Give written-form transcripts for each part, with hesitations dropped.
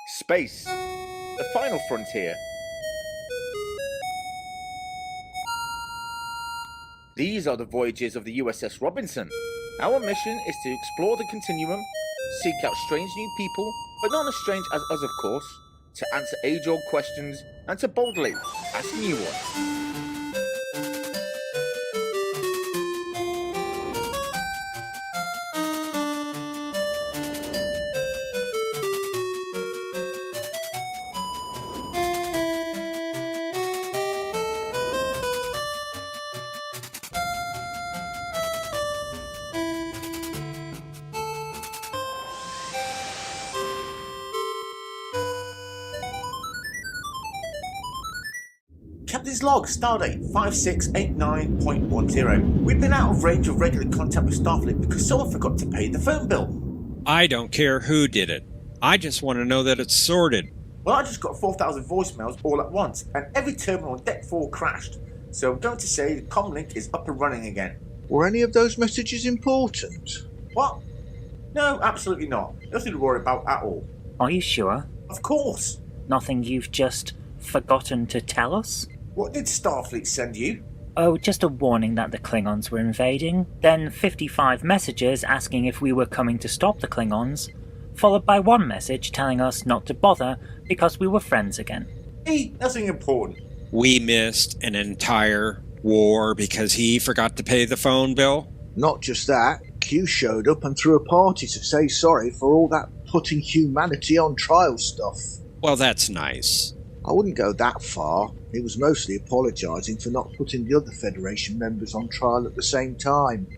Space, the final frontier. These are the voyages of the USS Robinson. Our mission is to explore the continuum, seek out strange new people, but not as strange as us, of course, to answer age-old questions, and to boldly ask new ones. Captain's log, stardate 5689.10. We've been out of range of regular contact with Starfleet because someone forgot to pay the phone bill. I don't care who did it. I just want to know that it's sorted. Well, I just got 4,000 voicemails all at once, and every terminal on Deck 4 crashed. So I'm going to say the comlink is up and running again. Were any of those messages important? What? No, absolutely not. Nothing to worry about at all. Are you sure? Of course. Nothing you've just forgotten to tell us? What did Starfleet send you? Oh, just a warning that the Klingons were invading, then 55 messages asking if we were coming to stop the Klingons, followed by one message telling us not to bother because we were friends again. Hey, nothing important. We missed an entire war because he forgot to pay the phone bill? Not just that, Q showed up and threw a party to say sorry for all that putting humanity on trial stuff. Well, that's nice. I wouldn't go that far. He was mostly apologising for not putting the other Federation members on trial at the same time.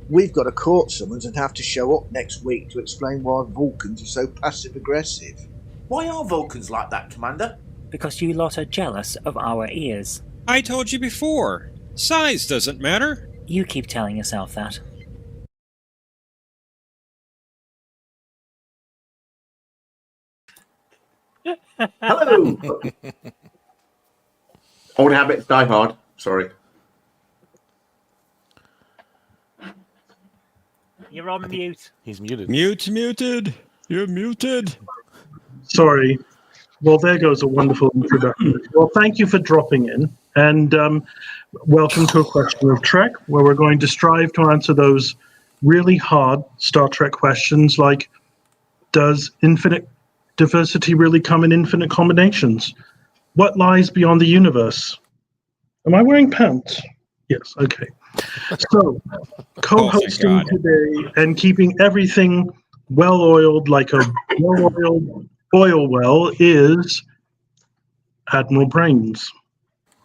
We've got a court summons and have to show up next week to explain why Vulcans are so passive-aggressive. Why are Vulcans like that, Commander? Because you lot are jealous of our ears. I told you before. Size doesn't matter. You keep telling yourself that. Hello! Old habits die hard. Sorry. You're on mute. He's muted. Muted. You're muted. Sorry. Well, there goes a wonderful introduction. Well, thank you for dropping in, and welcome to A Question of Trek, where we're going to strive to answer those really hard Star Trek questions like, does infinite diversity really come in infinite combinations? What lies beyond the universe? Am I wearing pants? Yes, okay. So, co-hosting today and keeping everything well-oiled like a well-oiled oil well is Admiral Brains.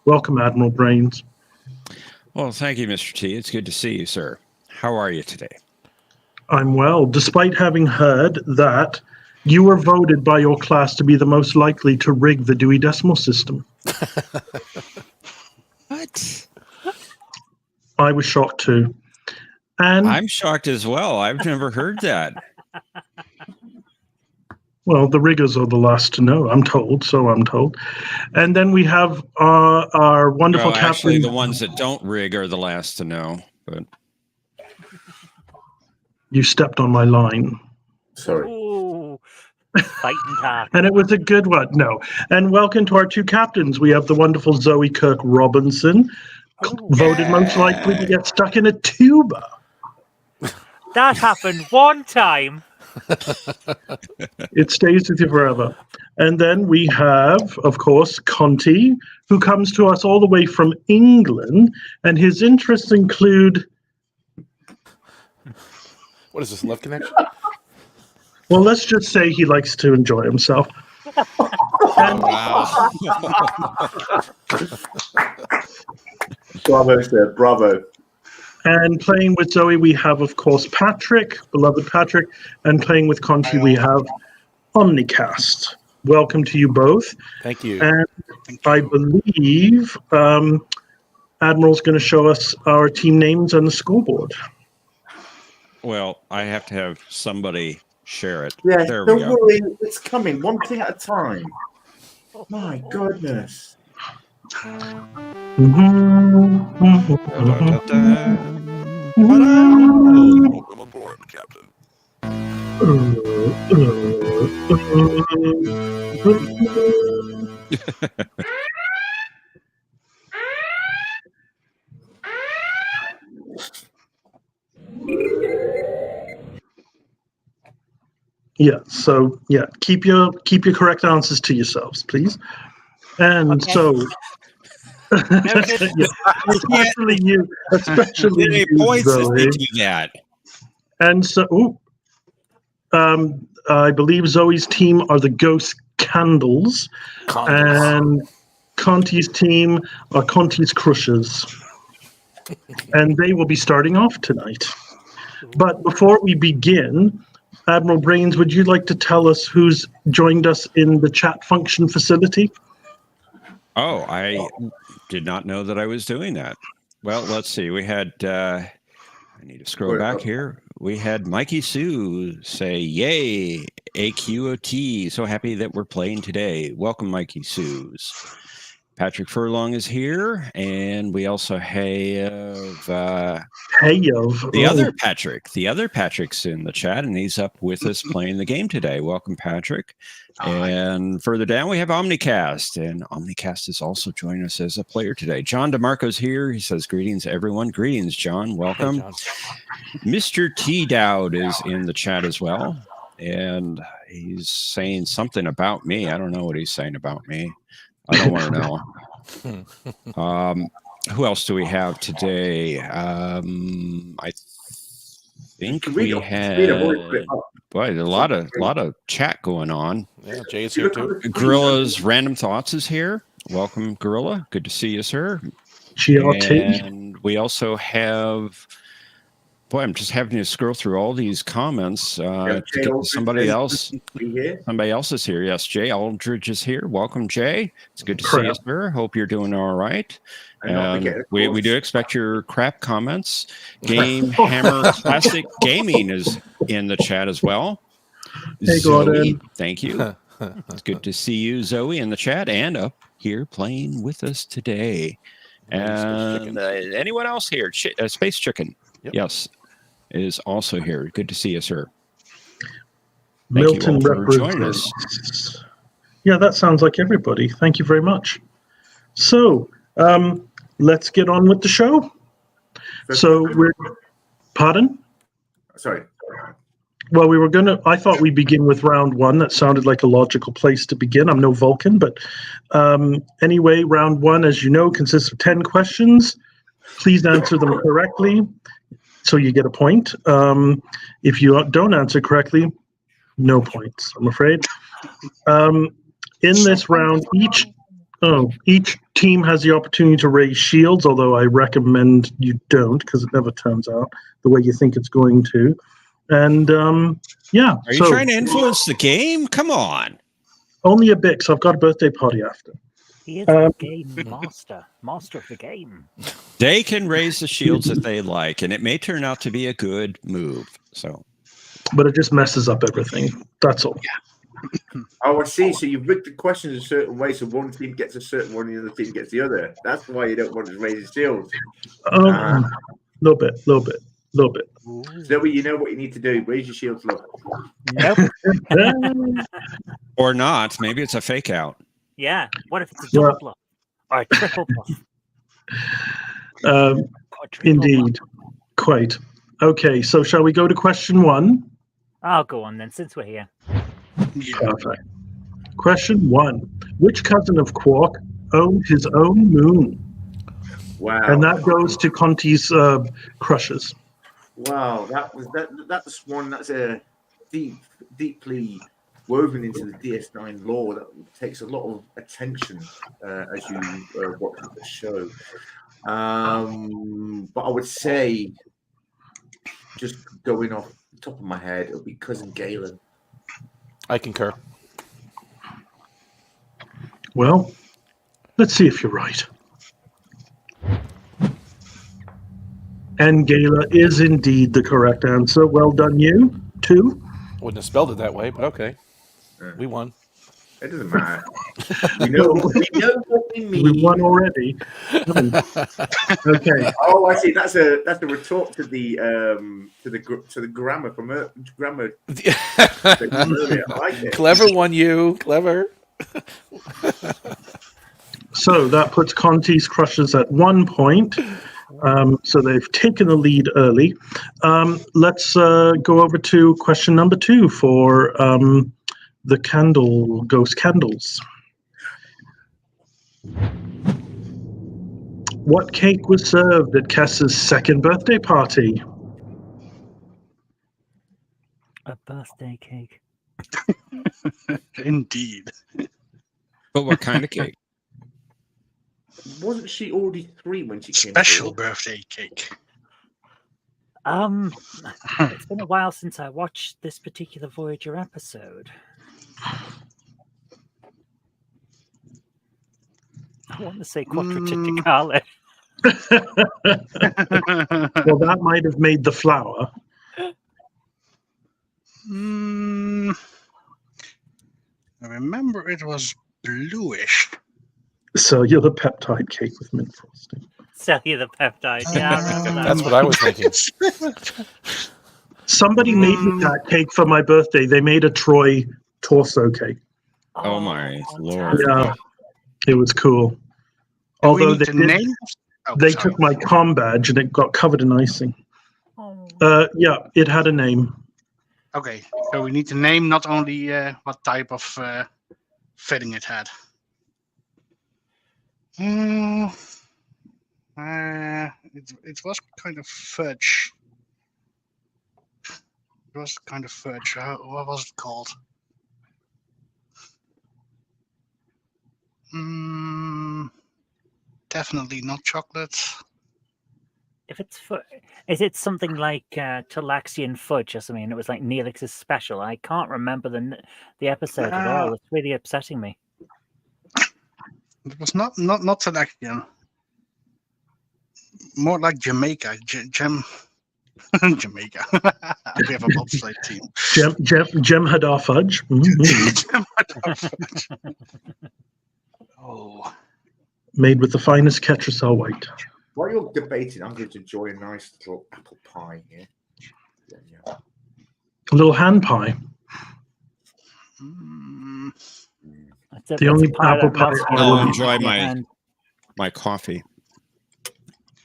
Welcome, Admiral Brains. Well, thank you, Mr. T. It's good to see you, sir. How are you today? I'm well, despite having heard that you were voted by your class to be the most likely to rig the Dewey Decimal System. What? I was shocked too. And I'm shocked as well. I've never heard that. Well, the riggers are the last to know, I'm told, so I'm told. And then we have our wonderful captain. Actually, the ones that don't rig are the last to know. But you stepped on my line. Sorry. Ooh, fighting talk. And it was a good one. No. And welcome to our two captains. We have the wonderful Zoe Kirk Robinson, voted most likely to get stuck in a tuba. That happened one time. It stays with you forever. And then we have, of course, Conti, who comes to us all the way from England, and his interests include... What is this, Love Connection? Well, let's just say he likes to enjoy himself. wow. Bravo, sir. Bravo. And playing with Zoe, we have, of course, Patrick, beloved Patrick. And playing with Conti, we have Omnicast. Welcome to you both. Thank you. And I believe Admiral's going to show us our team names on the scoreboard. Well, I have to have somebody share it. Yeah, there we don't go. worry. It's coming. One thing at a time. My goodness. Welcome aboard, Captain. Yeah. So yeah, keep your correct answers to yourselves, please. And Okay. so, Noted. yeah, especially you, especially Any you, points as they Zoe. do that? And so, I believe Zoe's team are the Ghost Candles, and Conti's team are Conti's Crushers. And they will be starting off tonight. But before we begin, Admiral Brains, would you like to tell us who's joined us in the chat function facility? Oh, I did not know that I was doing that. Well, let's see. We had, I need to scroll back here. We had Mikey Sue say, yay, A.Q.O.T. So happy that we're playing today. Welcome, Mikey Sue's. Patrick Furlong is here. And we also have the other Patrick. The other Patrick's in the chat, and he's up with us playing the game today. Welcome, Patrick. And further down, we have Omnicast, and Omnicast is also joining us as a player today. John DeMarco's here. He says, greetings, everyone. Greetings, John. Welcome. Hey, John. Mr. T. Dowd is in the chat as well, and he's saying something about me. I don't know what he's saying about me. I don't want to know. Who else do we have today? I think we had boy, a lot of chat going on. Yeah, Jay's here too. Gorilla's Random Thoughts is here. Welcome, Gorilla. Good to see you, sir. G.O.T. And we also have. Boy, I'm just having to scroll through all these comments to get to somebody else. Somebody else is here. Yes, Jay Aldridge is here. Welcome, Jay. It's good to see you, sir. Hope you're doing all right. And we do expect your crap comments. Game Hammer Classic Gaming is in the chat as well. Hey, Zoe, thank you. It's good to see you, Zoe, in the chat and up here playing with us today. And anyone else here? Space Chicken. Yep. Yes. Is also here. Good to see you, sir. Milton represents. Yeah, that sounds like everybody. Thank you very much. So, let's get on with the show. So we're, pardon? Sorry. Well, I thought we'd begin with round one. That sounded like a logical place to begin. I'm no Vulcan, but anyway, round one, as you know, consists of 10 questions. Please answer them correctly. So you get a point. If you don't answer correctly, no points, I'm afraid. In this round, each team has the opportunity to raise shields, although I recommend you don't, because it never turns out the way you think it's going to. And yeah. Are you trying to influence the game? Come on. Only a bit, because I've got a birthday party after. He is the game master of the game. They can raise the shields that they like, and it may turn out to be a good move. So, but it just messes up everything. That's all. Oh, I see. So you've rigged the questions a certain way, so one team gets a certain one, and the other team gets the other. That's why you don't want to raise the shields. Little bit. Zoe, you know what you need to do. Raise your shields, look. Nope. Or not. Maybe it's a fake out. Yeah. What if it's a double bluff or a triple bluff? Indeed. Quite. Okay, so shall we go to question one? I'll go on then, since we're here. Perfect. Question one. Which cousin of Quark owned his own moon? Wow. And that goes to Conti's Crushers. Wow, that's one that's a deeply woven into the DS9 lore that takes a lot of attention as you watch the show. But I would say, just going off the top of my head, it'll be Cousin Galen. I concur. Well, let's see if you're right. And Gala is indeed the correct answer. Well done, you. 2. Wouldn't have spelled it that way, but okay. We won. It doesn't matter. We know what we mean. We won already. Okay. Oh, I see. That's a retort to the grammar from grammar. Earlier. I like it. Clever one, you. Clever. So that puts Conti's Crushers at 1 point. So they've taken the lead early. Let's go over to question number 2 for the ghost candles. What cake was served at Cass's second birthday party? A birthday cake. Indeed. But what kind of cake? Wasn't she already 3 when she came? Special birthday cake. It's been a while since I watched this particular Voyager episode. I want to say quattrocenticale. Well, that might have made the flour. I remember it was bluish. Cellular peptide cake with mint frosting. Cellular peptide. Yeah, I remember that. That's what I was thinking. Somebody made me that cake for my birthday. They made a Troy torso cake. Oh my lord. Yeah, it was cool. Although they took my comm badge and it got covered in icing. Yeah, it had a name. Okay, so we need to name not only what type of filling it had. It was kind of fudge. It was kind of fudge. What was it called? Definitely not chocolate. If it's is it something like Talaxian fudge or something? It was like Neelix's special. I can't remember the episode at all. It's really upsetting me. It was not Talaxian. More like Jamaica. Jamaica. We have a bobsleigh team. Gem Hadar fudge. Mm-hmm. Oh. Made with the finest Ketracel white. While you're debating, I'm going to enjoy a nice little apple pie here. Yeah. A little hand pie. The only apple pie I will enjoy my coffee.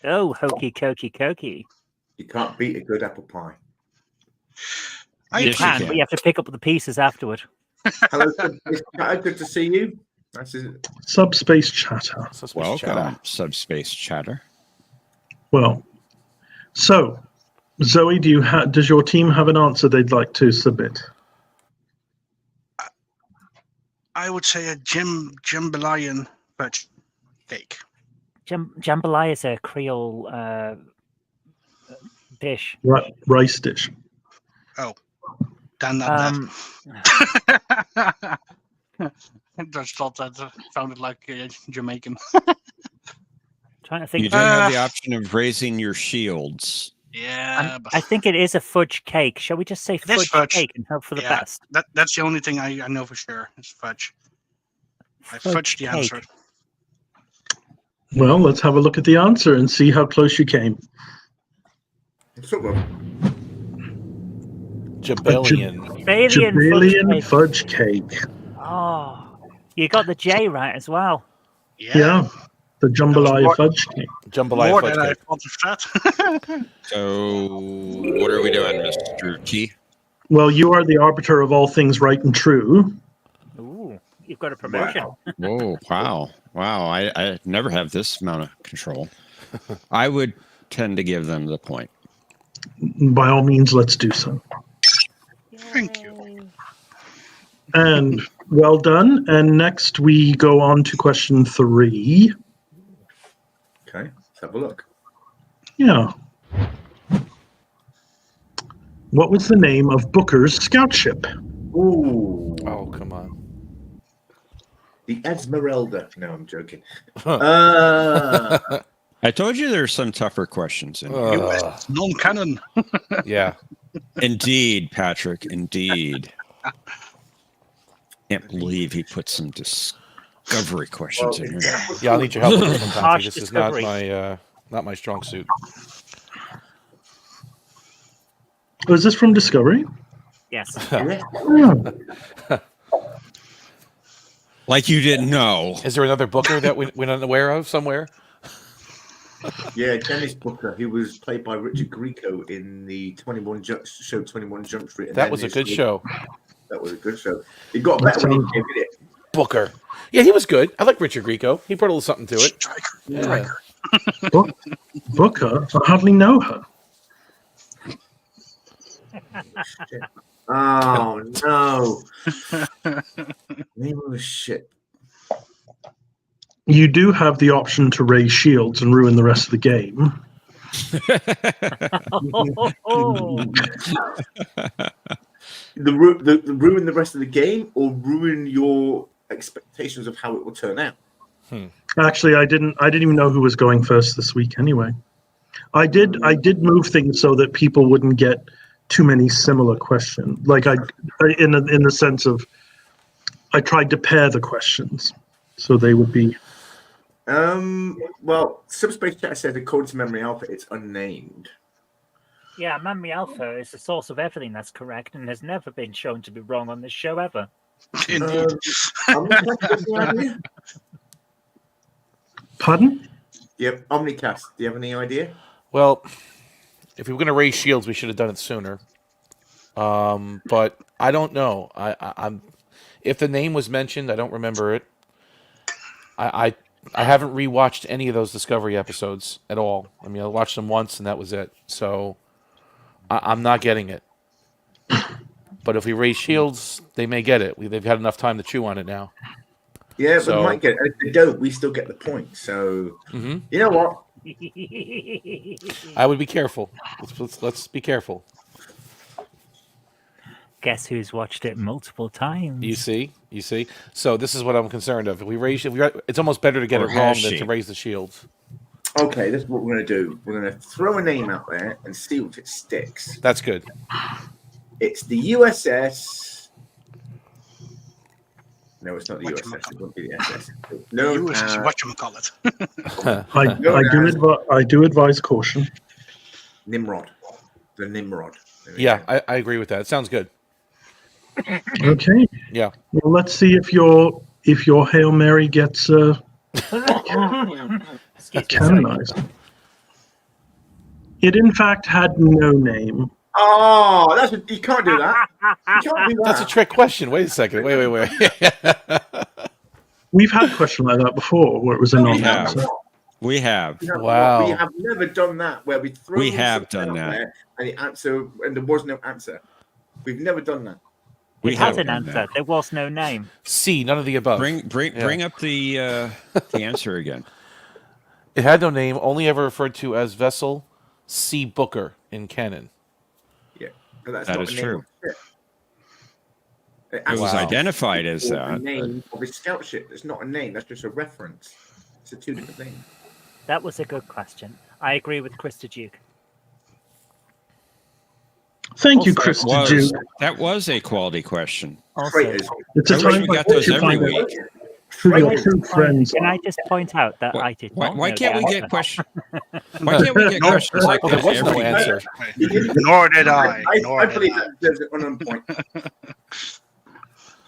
Oh, hokey cokey cokey. You can't beat a good apple pie. You can, but you have to pick up the pieces afterward. Hello, good to see you. That's it. Subspace chatter. Welcome, subspace chatter. Well, so Zoe, does your team have an answer they'd like to submit? I would say a jambalaya fudge cake. Jambalaya is a Creole dish. Rice dish. Oh, damn that. I just thought that sounded like Jamaican. Trying to think. You do have the option of raising your shields. Yeah, I think it is a fudge cake. Shall we just say fudge cake and hope for the best? That's the only thing I know for sure is fudge. I fudged the answer. Well, let's have a look at the answer and see how close you came. Jabalian fudge cake. Oh, you got the J right as well. Yeah, the jambalaya fudge cake. Jambalaya fudge cake. So, what are we doing, Mr. Key? Well, you are the arbiter of all things right and true. Ooh, you've got a promotion. Whoa, wow. I never have this amount of control. I would tend to give them the point. By all means, let's do so. Thank you. And well done. And next we go on to question 3. Okay, let's have a look. Yeah. What was the name of Booker's scout ship? Ooh. Oh, come on. The Esmeralda. No, I'm joking. I told you there's some tougher questions in here. US non-canon. Yeah. Indeed, Patrick. Indeed. Can't believe he put some discovery questions in here. Yeah, I'll need your help with this one, Conti. Harsh This is not discovery. my strong suit. Was this from Discovery? Yes. Oh, Like you didn't know. Is there another Booker that we're unaware of somewhere? Yeah, Dennis Booker. He was played by Richard Grieco in the 21 Jump Street. That was a good show. That was a good show. It got better when he came in it. Booker. Yeah, he was good. I like Richard Grieco. He brought a little something to it. Striker. Yeah. Booker? I hardly know her. Shit. Oh no! Name of the ship. You do have the option to raise shields and ruin the rest of the game. The ruin the rest of the game, or ruin your expectations of how it will turn out. Actually, I didn't even know who was going first this week. Anyway, I did move things so that people wouldn't get too many similar questions. Like in the sense of, I tried to pair the questions so they would be. Well, Subspace Chat said, according to Memory Alpha, it's unnamed. Yeah, Memory Alpha is the source of everything that's correct and has never been shown to be wrong on this show ever. Indeed. Pardon? Yep, Omnicast. Do you have any idea? Well, if we were going to raise shields, we should have done it sooner. But I don't know. I'm if the name was mentioned, I don't remember it. I haven't rewatched any of those Discovery episodes at all. I mean, I watched them once and that was it. So I'm not getting it. But if we raise shields, they may get it. They've had enough time to chew on it now. Yeah, So- we might get it. If they don't, we still get the point. So, Mhm. you know what? I would be careful. Let's be careful. Guess who's watched it multiple times? You see. So this is what I'm concerned of. If we raise, it's almost better to get Or it wrong has than she? to raise the shields. Okay, this is what we're going to do. We're going to throw a name out there and see if it sticks. That's good. It's the USS. No, it's not the USS. It won't be the SS. No, You is whatchamacallit. I do advise caution. Nimrod. The Nimrod. There we Yeah, go. I agree with that. It sounds good. Okay. Yeah. Well, let's see if your Hail Mary gets canonized. It in fact had no name. Oh, you can't do that. You can't do that. That's a trick question. Wait a second. Wait. We've had a question like that before, where it was a We non-answer. have. We have. You know, Wow. We have never done that where we throw We have something done out that. there and the answer and there was no answer. We've never done that. We It has have an done answer. that. There was no name. C, none of the above. Bring up the answer again. It had no name, only ever referred to as Vessel C. Booker in canon. Yeah, but that's That not is the name true. of the ship. It was Wow. identified as The that. name of a scout ship. It's not a name. That's just a reference. It's two different things. That was a good question. I agree with Krista Duke. Thank you, Also, Chris Was, Duke. that was a quality question. Also, Traitors. It's a I wish time we like got this those you every find out week. who your Traitors. true friends Can are. I just point out that I did not Why know can't the we get answer? questions? Why can't we get questions like Well, there that was no every week? answer. Nor did I. I believe that there's an on point.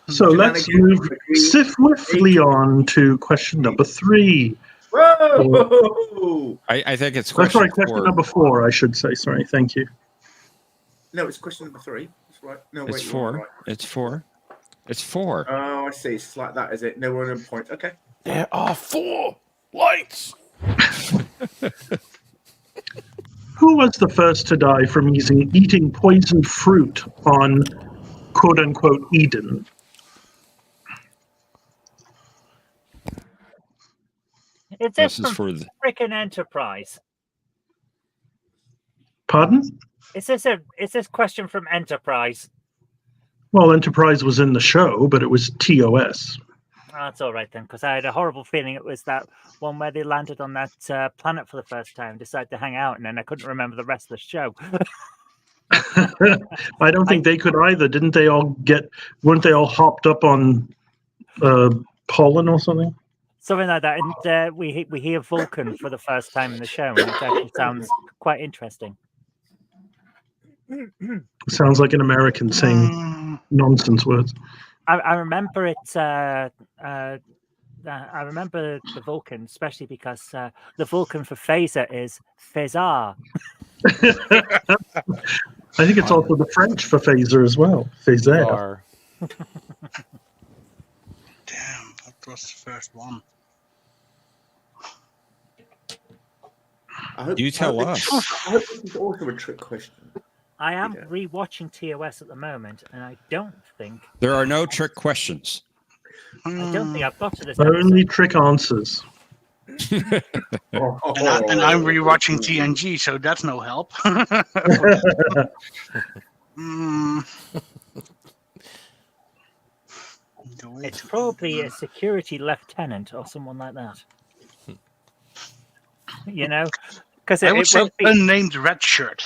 So let's move swiftly on to question number 3. Whoa! I think it's Oh, question sorry, question 4. number 4, I should say. Sorry, thank you. No, it's question number 3. That's right. No, wait. It's you're 4. right. It's 4. It's 4. Oh, I see. It's like that, is it? No one on point. Okay. There are 4 lights. Who was the first to die from eating poisoned fruit on quote-unquote Eden? Is This this is from for the, frickin' Enterprise? Pardon? Is this question from Enterprise? Well, Enterprise was in the show, but it was TOS. Oh, that's all right then, because I had a horrible feeling it was that one where they landed on that planet for the first time, decided to hang out, and then I couldn't remember the rest of the show. I don't think they could either. Didn't they all weren't they all hopped up on pollen or something? Something like that. And we hear Vulcan for the first time in the show, and it actually sounds quite interesting. Sounds like an American saying nonsense words. I remember it. I remember the Vulcan, especially because the Vulcan for phaser is phasar. I think it's also the French for phaser as well. Phaser. Damn, that was the first one. You tell us. I hope this is also a trick question. I am rewatching TOS at the moment, and I don't think There are no trick questions. I don't think I've got to this. Only trick answers. And I'm rewatching TNG, so that's no help. It's probably a security lieutenant or someone like that. You know, because I would say unnamed red shirt.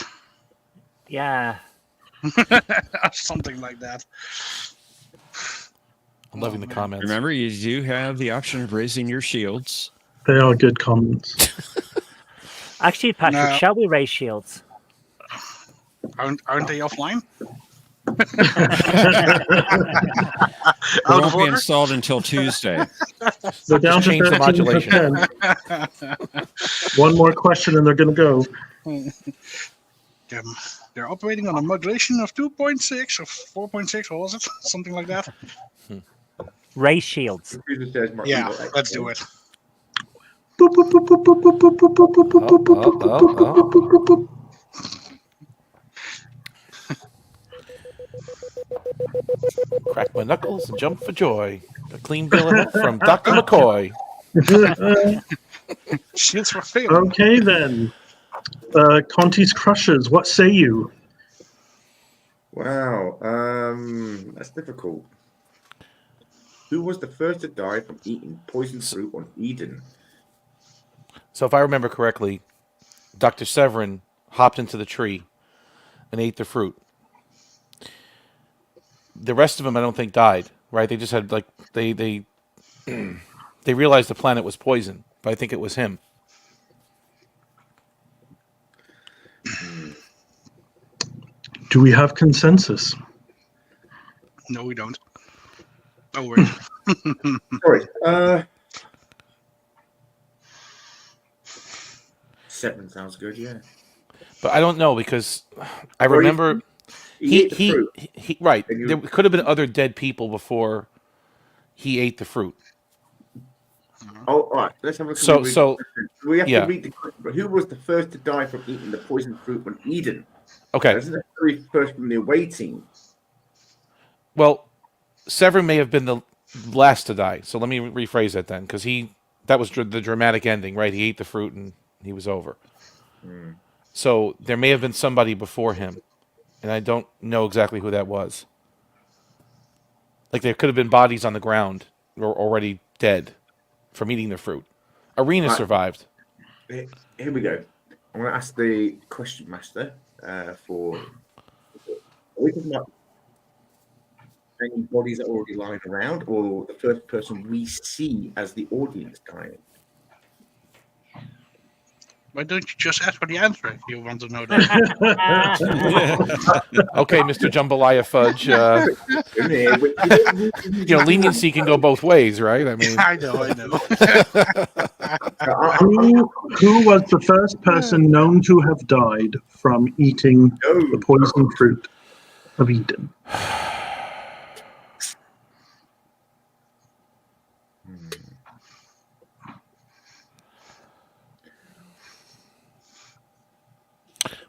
Yeah. Something like that. I'm loving the comments. Remember, you do have the option of raising your shields. They are good comments. Actually, Patrick, shall we raise shields? Aren't they offline? It won't be installed until Tuesday. They're down to change the 13%. One more question and they're going to go. They're operating on a modulation of 2.6 or 4.6, what was it? Something like that. Raise shields. Yeah, let's do it. Crack my knuckles and jump for joy. A clean bill of health from Dr. McCoy. Shields for failing. Okay, then. Conti's Crushers, what say you? Wow, that's difficult. Who was the first to die from eating poisoned fruit on Eden? So if I remember correctly, Dr. Severin hopped into the tree and ate the fruit. The rest of them, I don't think, died. Right? They just had they realized the planet was poison, but I think it was him. Do we have consensus? No, we don't. Oh, wait. Sorry. 7 sounds good, yeah. But I don't know because I remember he right. There could have been other dead people before he ate the fruit. Oh, all right. Let's have a So we have to read the question. But who was the first to die from eating the poisoned fruit on Eden? Okay. Isn't that the first from the away team? Well, Severin may have been the last to die. So let me rephrase that then, because that was the dramatic ending, right? He ate the fruit and he was over. So there may have been somebody before him, and I don't know exactly who that was. Like there could have been bodies on the ground or already dead from eating the fruit. Arena survived. Here we go. I'm going to ask the question master for. Are we talking about any bodies that are already lying around, or the first person we see as the audience dying? Why don't you just ask for the answer if you want to know that? Okay, Mr. Jambalaya Fudge. Leniency can go both ways, right? I mean, I know. Who was the first person known to have died from eating the poison fruit of Eden?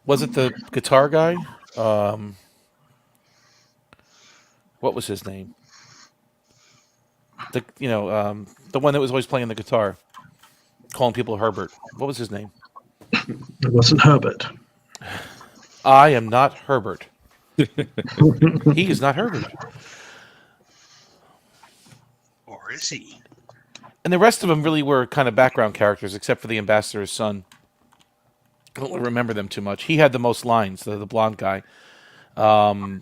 Was it the guitar guy? What was his name? The one that was always playing the guitar, calling people Herbert. What was his name? It wasn't Herbert. I am not Herbert. He is not Herbert. Or is he? And the rest of them really were kind of background characters, except for the ambassador's son. I don't remember them too much. He had the most lines, the blonde guy. The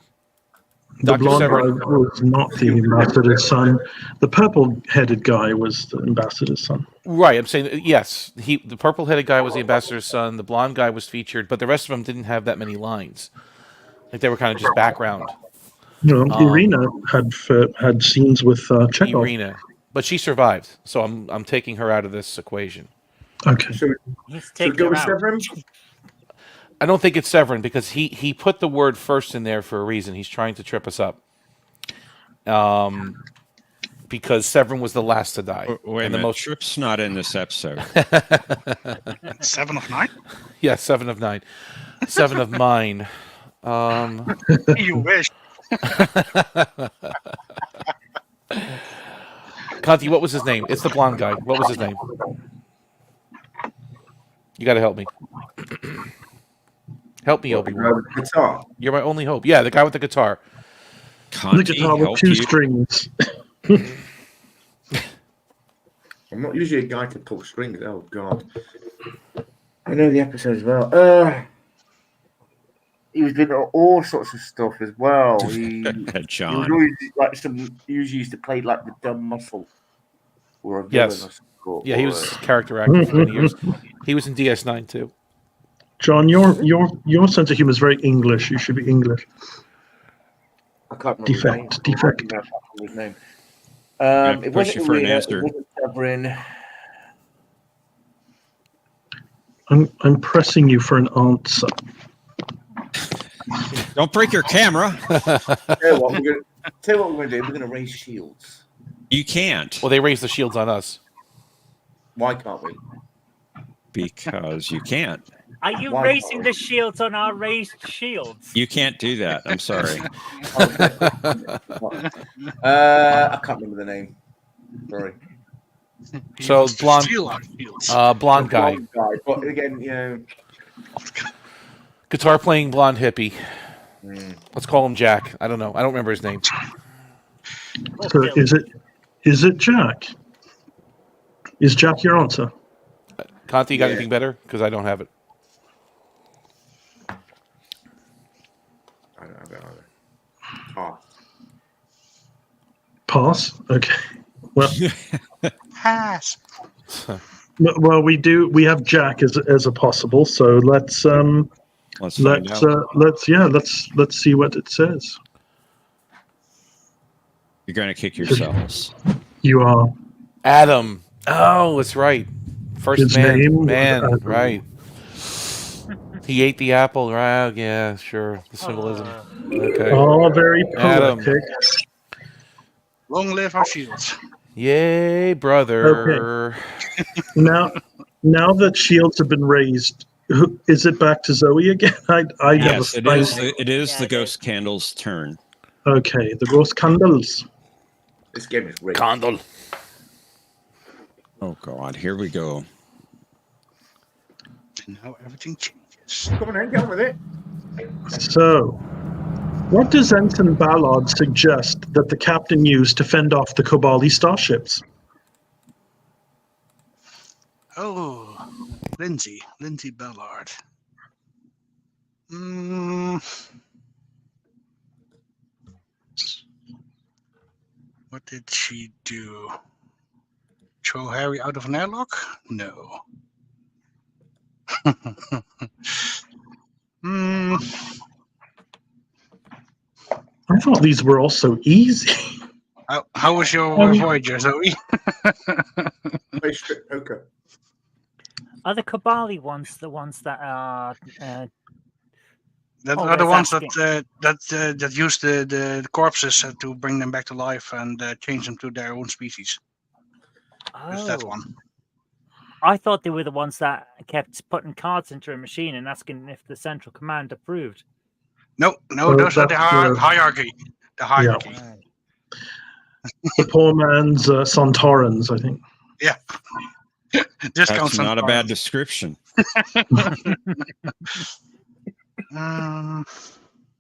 Dr. blonde Severin. guy was not the ambassador's son. The purple-headed guy was the ambassador's son. Right, I'm saying yes. The purple-headed guy was the ambassador's son. The blonde guy was featured, but the rest of them didn't have that many lines. Like they were kind of just background. Irina had scenes with Chekhov. Irina, but she survived, so I'm taking her out of this equation. Okay. Should we go with Severin? I don't think it's Severin because he put the word first in there for a reason. He's trying to trip us up. Because Severin was the last to die. Wait a minute. Trip's not in this episode. 7 of 9? Yeah, 7 of 9. 7 of mine. You wish. Conti, what was his name? It's the blonde guy. What was his name? You got to help me. Help me, Obi-Wan. Guitar. You're my only hope. Yeah, the guy with the guitar. The guitar with 2 strings. I'm not usually a guy to pull strings. Oh, God. I know the episode as well. He was doing all sorts of stuff as well. John. He was always, he usually used to play like the dumb muscle. Or a villain Yes. or something, Yeah, he was character actor for many years. He was in DS9 too. John, your sense of humor is very English. You should be English. I can't remember Defect. his name. It wasn't Irina, it wasn't Severin. I'm pressing you for an answer. Don't break your camera. Tell you what we're going to do. We're going to raise shields. You can't. Well, they raised the shields on us. Why can't we? Because you can't. Are you raising the shields on our raised shields? You can't do that. I'm sorry. I can't remember the name. Sorry. So blonde guy. But again, Guitar playing blonde hippie. Let's call him Jack. I don't know. I don't remember his name. So is it Jack? Is Jack your answer? Conti, you got anything better? Because I don't have it. I don't know. Pass. Okay. Well, Pass. well, we have Jack as a possible. So let's see what it says. You're going to kick yourselves. You are Adam. Oh, that's right. First His name was man, Adam. right. He ate the apple, right? Yeah, sure. The symbolism. Okay. Oh, very Adam. poetic. Long live our shields. Yay, brother. Okay. Now that shields have been raised, is it back to Zoe again? Yes, it is the ghost candle's turn. Okay, the ghost candles. This game is rigged. Condol. Oh God, here we go. And now everything changes. Come on, then, get on with it. So, what does Ensign Ballard suggest that the captain used to fend off the Kobali starships? Oh, Lindsay Ballard. What did she do? Throw Harry out of an airlock? No. I thought these were all so easy. How was your Voyager, Zoe? Very strict poker. Are the Kabali ones the ones that are... That are the ones that use the corpses to bring them back to life and change them to their own species. Is that one? I thought they were the ones that kept putting cards into a machine and asking if the central command approved. No, those are the hierarchy. The hierarchy. Yeah. The poor man's Sontarans, I think. Yeah. That's not a bad description.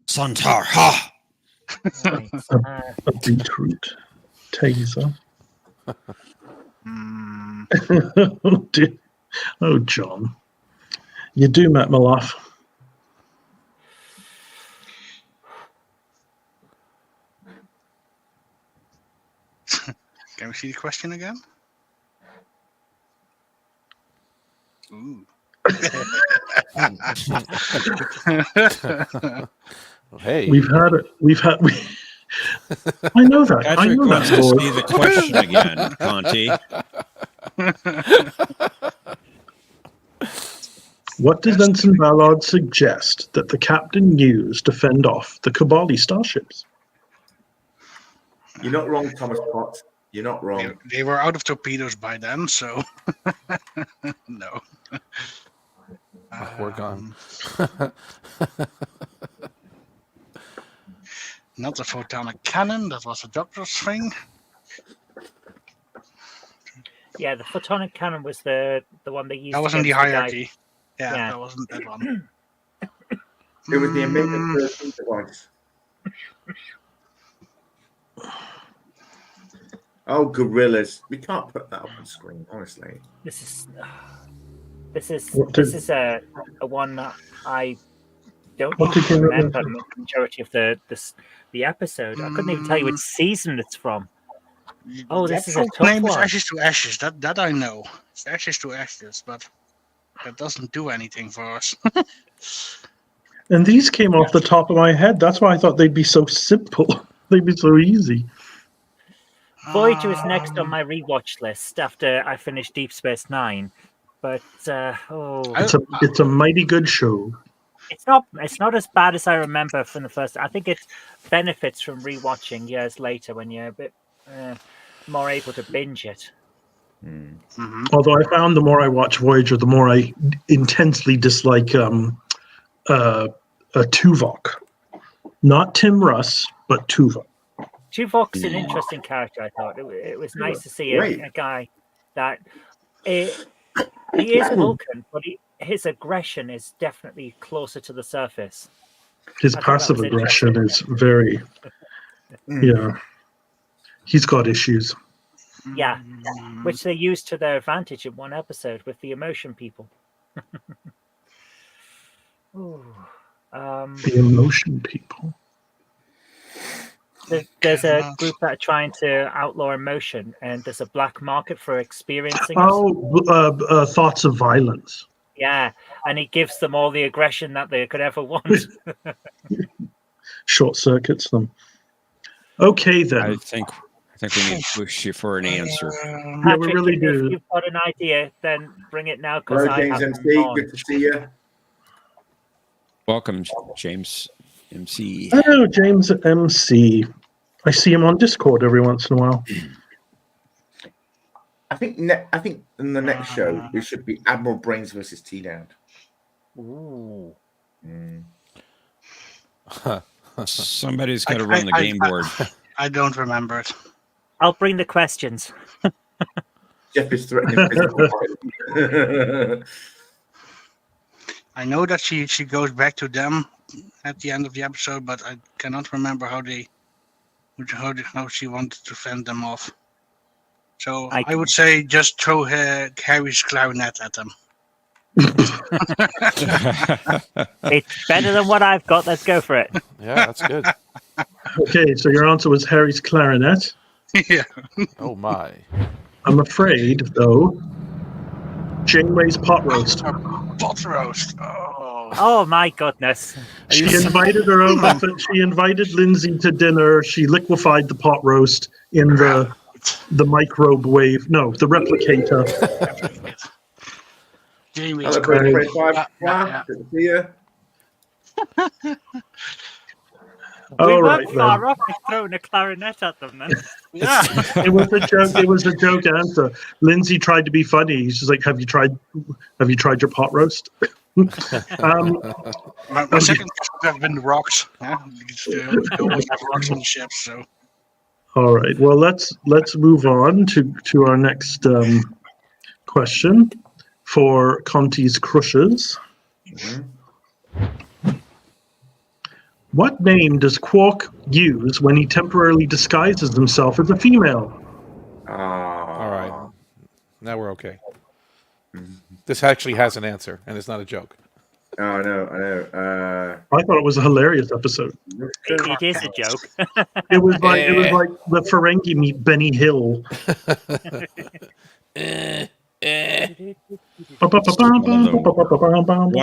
Sontar, ha! A beetroot taser. Oh, dear. Oh, John. You do, Matt Maloff. Can we see the question again? Ooh. Hey, We've had it. I know that. I Patrick know wants that, to boy. see the question again, Conti. What does Ensign Ballard suggest that the captain used to fend off the Kabali starships? You're not wrong, Thomas Potts. You're not wrong. They were out of torpedoes by then, so no. we're gone. Not the photonic cannon. That was a doctor's thing. Yeah, the photonic cannon was the one they used. That wasn't the against guy- hierarchy. Yeah, Yeah. that wasn't that one. It was the Omega 13 device. Oh, gorillas! We can't put that up on screen, honestly. This is What this did- is a one that I don't What did you remember remember? the majority of the episode. I couldn't even tell you which season it's from. Oh, The this is a episode's tough name is one. Ashes to Ashes. That I know. It's Ashes to Ashes, but that doesn't do anything for us. And these came off the top of my head. That's why I thought they'd be so simple. They'd be so easy. Voyager is next on my rewatch list after I finish Deep Space Nine, but It's a mighty good show. it's not as bad as I remember from the first. I think it benefits from rewatching years later when you're a bit more able to binge it. Although I found the more I watch Voyager, the more I intensely dislike Tuvok. Not Tim Russ, but Tuvok. Tuvok's an interesting character. I thought it was nice to see a guy that he is Vulcan, but his aggression is definitely closer to the surface. His I thought that passive was aggression is very, yeah. He's got issues. Yeah, which they used to their advantage in one episode with the emotion people. Ooh. The emotion people. There's a group that are trying to outlaw emotion, and there's a black market for experiencing it. Oh, thoughts of violence. Yeah, and he gives them all the aggression that they could ever want. Short circuits them. Okay, then. I think we need to push you for an answer. Yeah, we really do. If you've got an idea, then bring it now, because Hello, I James have MC. none. Good to see you. Welcome, James MC. Hello, James MC. I see him on Discord every once in a while. I think in the next show it should be Admiral Brains versus T-Dowd. Ooh. Somebody's got to run the game board. I don't remember it. I'll bring the questions. Jeff is threatening physical violence. I know that she goes back to them at the end of the episode, but I cannot remember how she wanted to fend them off. So I would say just throw Harry's clarinet at them. It's better than what I've got. Let's go for it. Yeah, that's good. Okay, so your answer was Harry's clarinet. Yeah. Oh my. I'm afraid, though, Janeway's pot roast. Pot roast. Oh my goodness. She invited her over. She invited Lindsay to dinner. She liquefied the pot roast in the microbe wave. No, the replicator. Jamie's Hello, great. Good to see you. We All weren't right, far then. off with throwing a clarinet at them then. Yeah. It was a joke. It was a joke answer. Lindsay tried to be funny. She's like, "Have you tried your pot roast?" My second would have been the rocks. Yeah? Because, we always have rocks on the ship, so. All right. Well, let's move on to our next question for Conti's crushes. What name does Quark use when he temporarily disguises himself as a female? All right. Now we're okay. This actually has an answer, and it's not a joke. Oh, I know. I thought it was a hilarious episode. It is a joke. It was like the Ferengi meet Benny Hill. One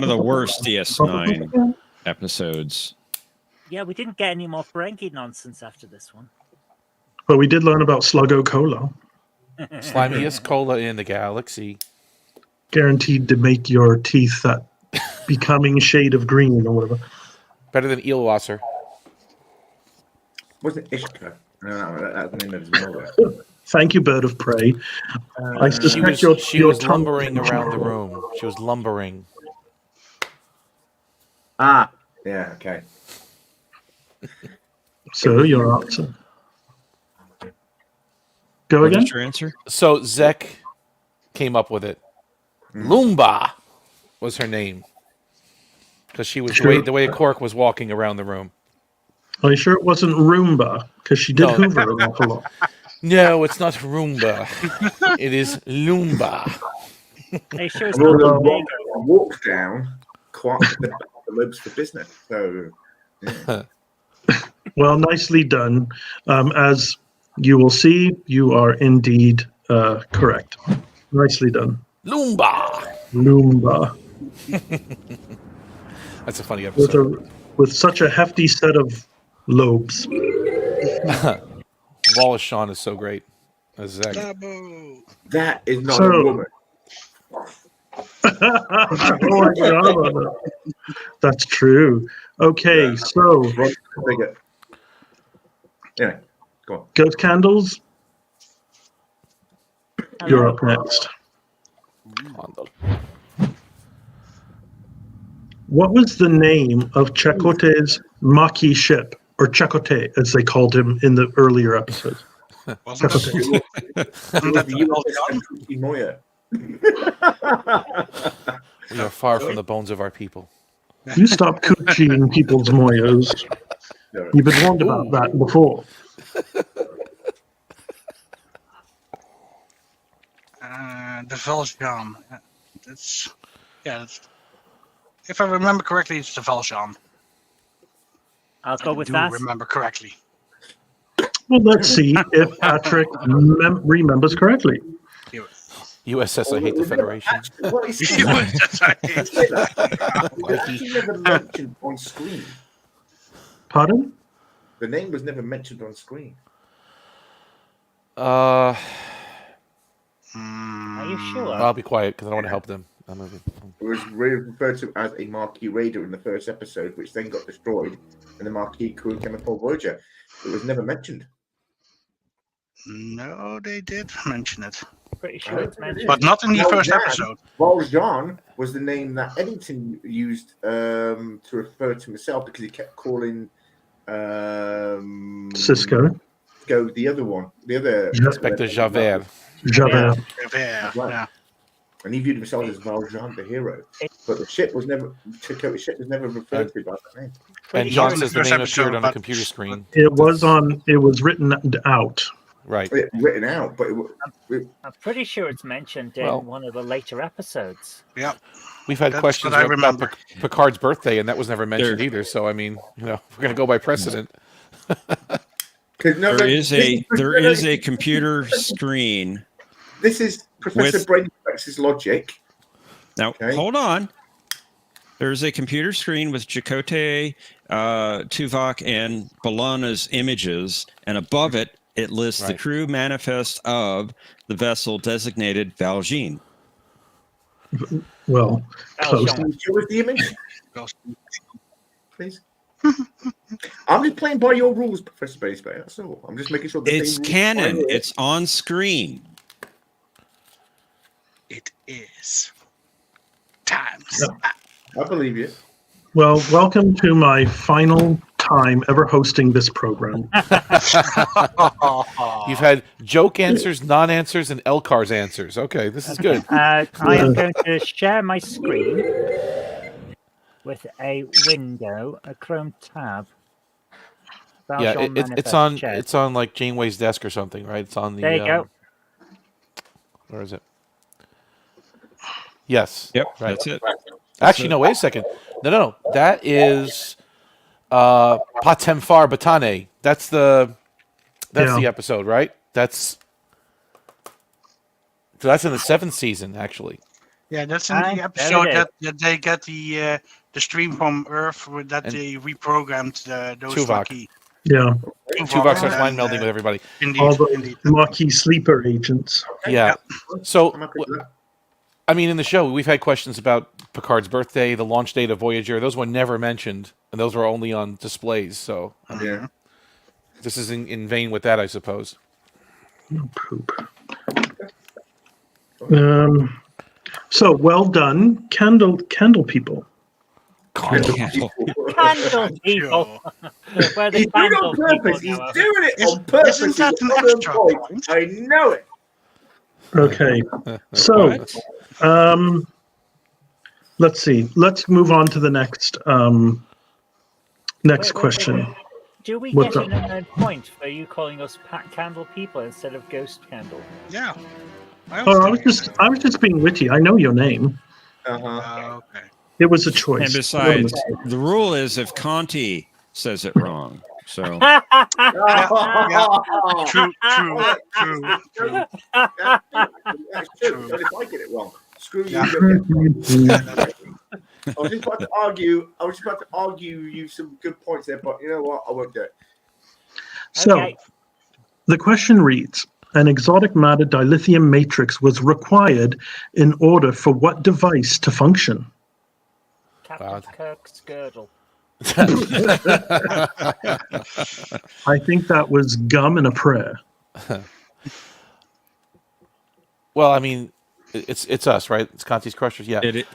of the worst DS9 episodes. Yeah, we didn't get any more Ferengi nonsense after this one. But we did learn about Sluggo Cola. Slimiest cola in the galaxy. Guaranteed to make your teeth that becoming shade of green or whatever. Better than Eelwasser. Wasn't it Ishka? No, that's the name of his mother. Thank you, bird of prey. I suspect She was lumbering around the room. She was lumbering. Ah, yeah, okay. So your answer. Go What again. is your answer? So Zek came up with it. Loomba was her name. Because she was the way a cork was walking around the room. Are you sure it wasn't Roomba? Because she did hoover an awful lot. No, it's not Roomba. It is Loomba. Are you sure it's Well, not the Lego? walk down quite the lobes for business. So, yeah. Well, nicely done. As you will see, you are indeed correct. Nicely done. Loomba. Loomba. That's a funny episode. With such a hefty set of lobes. Wallace Shawn is so great as Zek. That is not a woman. That's true. Okay, so yeah, go on. Ghost Candles, you're up next. What was the name of Chakotay's Maki ship, or Chakotay as they called him in the earlier episodes? Chakotay. We are far from the bones of our people. You stop coochieing people's moyos. You've been warned about that before. The Valjean. If I remember correctly, it's the Valjean. I'll go with that. Remember correctly. Well, let's see if Patrick remembers correctly. USS I Hate the Federation. He never mentioned on screen. Pardon? The name was never mentioned on screen. Are you sure? I'll be quiet because I don't want to help them. It was referred to as a Marquis Raider in the first episode, which then got destroyed, and the Marquis crew came upon Voyager. It was never mentioned. No, they did mention it. Pretty sure it's mentioned. But not in the first episode. Valjean was the name that Eddington used to refer to himself because he kept calling Cisco. The other one. The other Inspector Javert. Javert. Yeah. And he viewed himself as Valjean, the hero. But the ship was never referred to by that name. And John says the name appeared on a computer screen. It was written out. Right. Written out, but I'm pretty sure it's mentioned in one of the later episodes. Yeah. We've had questions about Picard's birthday, and that was never mentioned either. So, I mean, we're going to go by precedent. There is a computer screen. This is Professor Brainwax's logic. Now, hold on. There's a computer screen with Chakotay, Tuvok, and B'Elanna's images, and above it lists the crew manifest of the vessel designated Valjean. Well, close. Can you show us the image? Please. I'm just playing by your rules, Professor Baseball. That's all. I'm just making sure. It's canon. It's on screen. It is. Times. I believe you. Well, welcome to my final time ever hosting this program. You've had joke answers, non-answers, and Elcar's answers. Okay, this is good. I am going to share my screen with a window, a Chrome tab. It's on like Janeway's desk or something, right? It's on the. There you go. Where is it? Yes. Yep. Right. That's it. Actually, no. Wait a second. No. That is Patemfar Batane. That's the episode, right? So that's in the 7th season, actually. Yeah, that's in And the there episode it that they get the stream from Earth that And they reprogrammed those Tuvok. Maquis. Yeah, Tuvok starts and, mind melding with everybody. Indeed, all those indeed. Maquis sleeper agents. Yeah. So, I'm happy with that. I mean, in the show, we've had questions about Picard's birthday, the launch date of Voyager. Those were never mentioned, and those were only on displays. So, I mean, Yeah. this is in vain with that, I suppose. Poop. So well done, candle people. Candle people. Where the He's doing it candle on purpose. people He's now. doing it on purpose. Isn't that He's an on the extra point. point? I know it. Okay, so let's see. Let's move on to the next Wait. question. Do we What's get up? an unknown point for you calling us candle people instead of ghost candle? Yeah. Oh, I was just being witty. I know your name. Uh-huh. Okay. It was a choice. And besides, the rule is if Conti says it wrong. So True. That's true. So if I get it wrong, screw you. Yeah. I was just about to argue you some good points there, but you know what? I won't do it. So Okay. the question reads, an exotic matter dilithium matrix was required in order for what device to function? Captain Kirk's girdle. I think that was gum and a prayer. Well, I mean, it's us, right? It's Conti's Crushers, yeah. yes.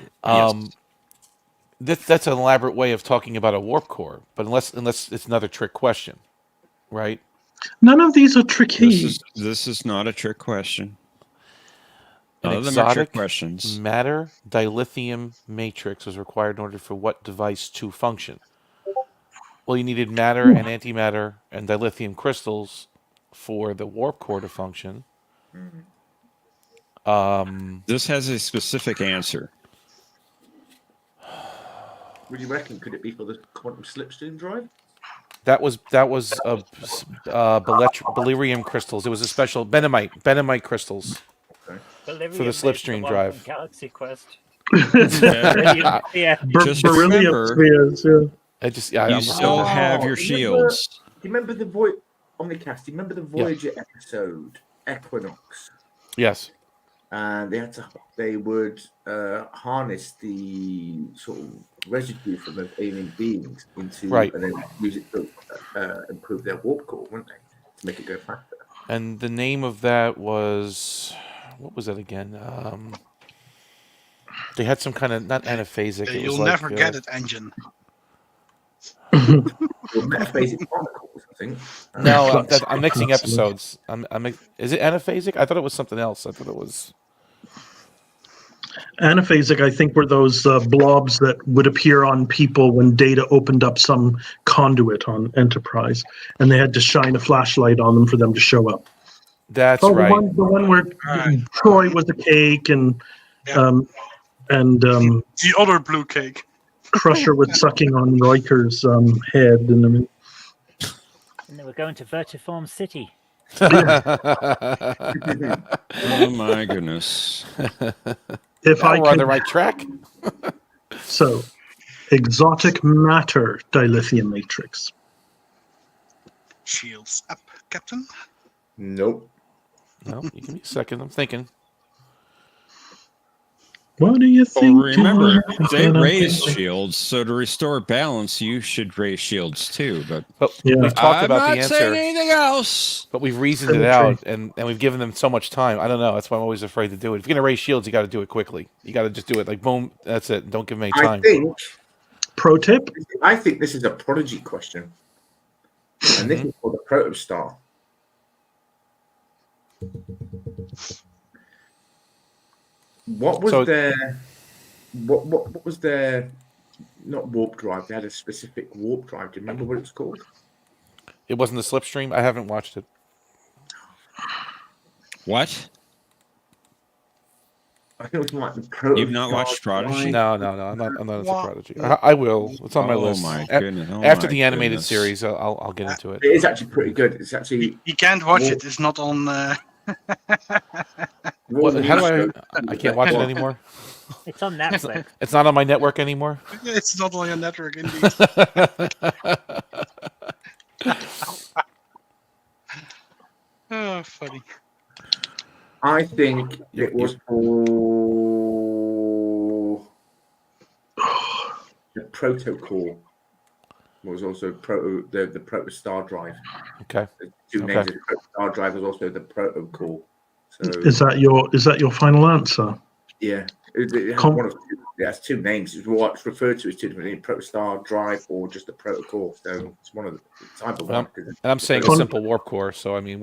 That's an elaborate way of talking about a warp core, but unless it's another trick question, right? None of these are tricky. This is not a trick question. An None of them are trick exotic questions. matter dilithium matrix was required in order for what device to function? Well, you needed matter and antimatter and dilithium crystals for the warp core to function. This has a specific answer. What do you reckon? Could it be for the quantum slipstream drive? That was Belerium crystals. It was a special Benamite crystals for the slipstream drive. Galaxy Quest. Yeah. Just Beryllium remember, spheres, yeah. you still have your shields. Do you remember the Omnicast? Do you remember the Voyager episode, Equinox? Yes. And they would harness the sort of residue from those alien beings into and then use it to improve their warp core, wouldn't they? To make it go faster. And the name of that was, what was that again? They had some kind of not anaphasic. It You'll was never like, get it, engine. Metaphasic particles, I think. No, I'm mixing episodes. Is it anaphasic? I thought it was something else. I thought it was. Anaphasic, I think, were those blobs that would appear on people when Data opened up some conduit on Enterprise, and they had to shine a flashlight on them for them to show up. That's right. The one where Troy was a cake, and the other blue cake. Crusher was sucking on Riker's head, and I mean, And they were going to Vertiform City. Oh my goodness. if I we're on can, the right track. so exotic matter dilithium matrix. Shields up, Captain. Nope. No, you give me a second. I'm thinking. What do you think? Remember, they raise shields, so to restore balance, you should raise shields too. But Yeah. we've talked I'm about not the answer, saying anything else. but we've reasoned it out, and we've given them so much time. I don't know. That's why I'm always afraid to do it. If you're gonna raise shields, you got to do it quickly. You got to just do it like boom. That's it. Don't give them any time. Pro tip: I think this is a prodigy question, and this is for the protostar. What was their what was their not warp drive? They had a specific warp drive. Do you remember what it was called? It wasn't the slipstream. I haven't watched it. What? I think it was like the Proto. You've not watched Prodigy? No. I'm not into Prodigy. I will. It's on my list. My goodness! After the animated series, I'll get into it. It is actually pretty good. It's actually You can't watch it. It's not on. What, how do I can't watch it anymore. It's on Netflix. It's not on my network anymore. It's not on your network, indeed. Oh, funny. I think it was for the protocol. Was also the protostar drive. Okay. The two names of the protostar drive was also the protocol. So Is that your final answer? yeah, it has two names. It's what's referred to as two different names: protostar drive or just the protocol. So it's one of the type of one. And I'm saying a simple warp core. So I mean,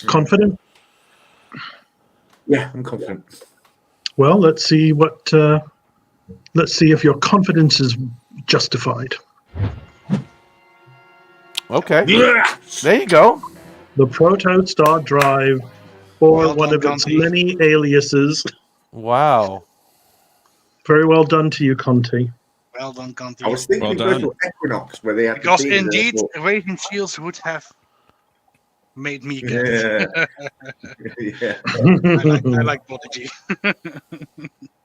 Confident? Yeah, I'm confident. Well, let's see if your confidence is justified. Okay. There you go. The Protostar drive, or Well one done, of its Conti. many aliases. Wow. Very well done to you, Conti. Well done, Conti. I was thinking Well done. Virtual Equinox, where they had Because the indeed, Raging Shields would have made me get it. Yeah. I like Prodigy.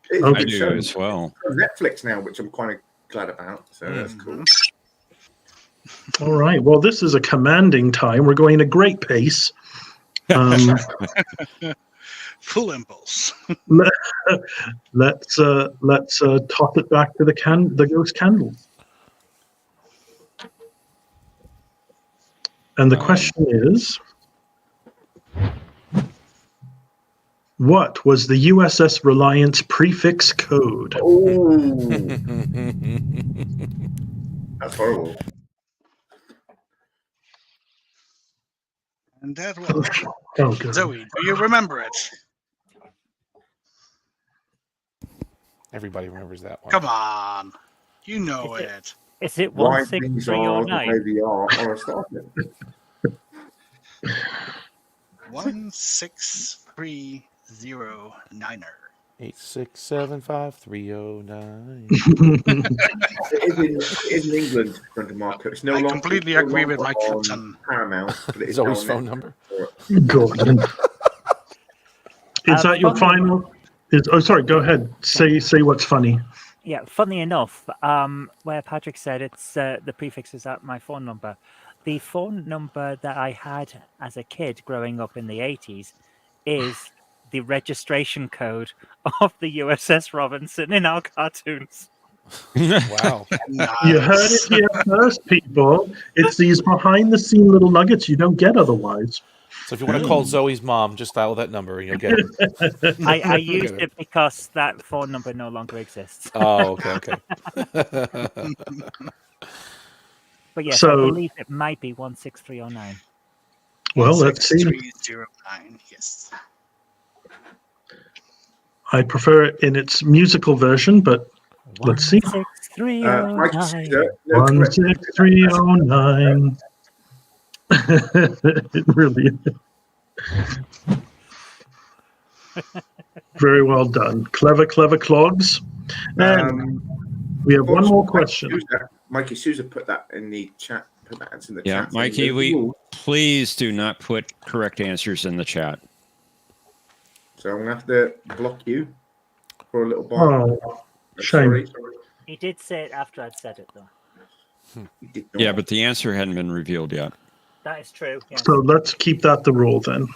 It's I been do shown as well. on Netflix now, which I'm quite glad about. So that's cool. All right. Well, this is a commanding time. We're going at a great pace. Full impulse. Let's toss it back to the ghost candles. And the question is, what was the USS Reliance prefix code? Oh, that's horrible. And that was Oh, good. Zoe. Do you remember it? Everybody remembers that one. Come on. You know it. Is it Why things are the way 16309? they are a starter. 16309er. 8675309. It is in England, friend of Marco. It's no I longer, completely it's no agree with longer my on captain. Paramount, but it is Zoe's on phone Netflix. number. Gordon. Is that your final? Sorry. Go ahead. Say what's funny. Yeah, funny enough, where Patrick said it's the prefix is at my phone number. The phone number that I had as a kid growing up in the 80s is the registration code of the USS Robinson in our cartoons. Wow. You heard it here first, people. It's these behind-the-scene little nuggets you don't get otherwise. So if you want to call Zoe's mom, just dial that number and you'll get it. I used it because that phone number no longer exists. Oh, okay. But yes, So- I believe it might be 16309. Well, let's see. 16309, yes. I prefer it in its musical version, but let's see. 16309. No, correct. 16309. It really is. Very well done. Clever clogs. And we have one more question. Mikey Sousa put that in the chat. Put that answer in the Yeah, chat. Mikey, please do not put correct answers in the chat. So I'm gonna have to block you for a little while. Oh, shame. Sorry. He did say it after I'd said it, though. You did not. Yeah, but the answer hadn't been revealed yet. That is true. Yes. So let's keep that the rule then.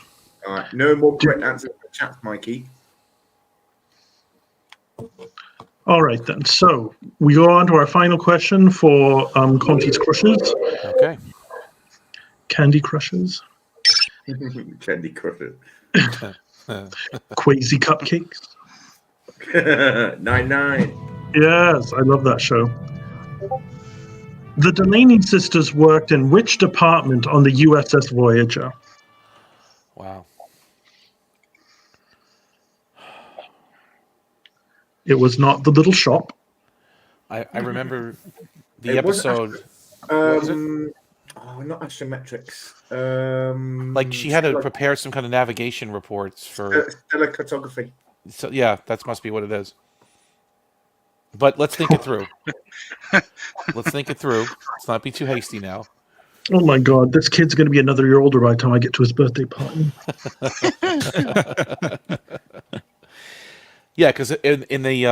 All right, no more correct answers in the chat, Mikey. All right then. So we go on to our final question for Conti's Crushes. Okay. Candy Crushes. Candy Crush. Quasi Cupcakes. 9-9. Yes, I love that show. The Delaney sisters worked in which department on the USS Voyager? Wow. It was not the little shop. I remember the It wasn't episode. What was it? Not astrometrics. Like she had to prepare some kind of navigation reports for. stellar cartography. So yeah, that must be what it is. But let's think it through. Let's think it through. Let's not be too hasty now. Oh my God, this kid's going to be another year older by the time I get to his birthday party. Yeah, because in the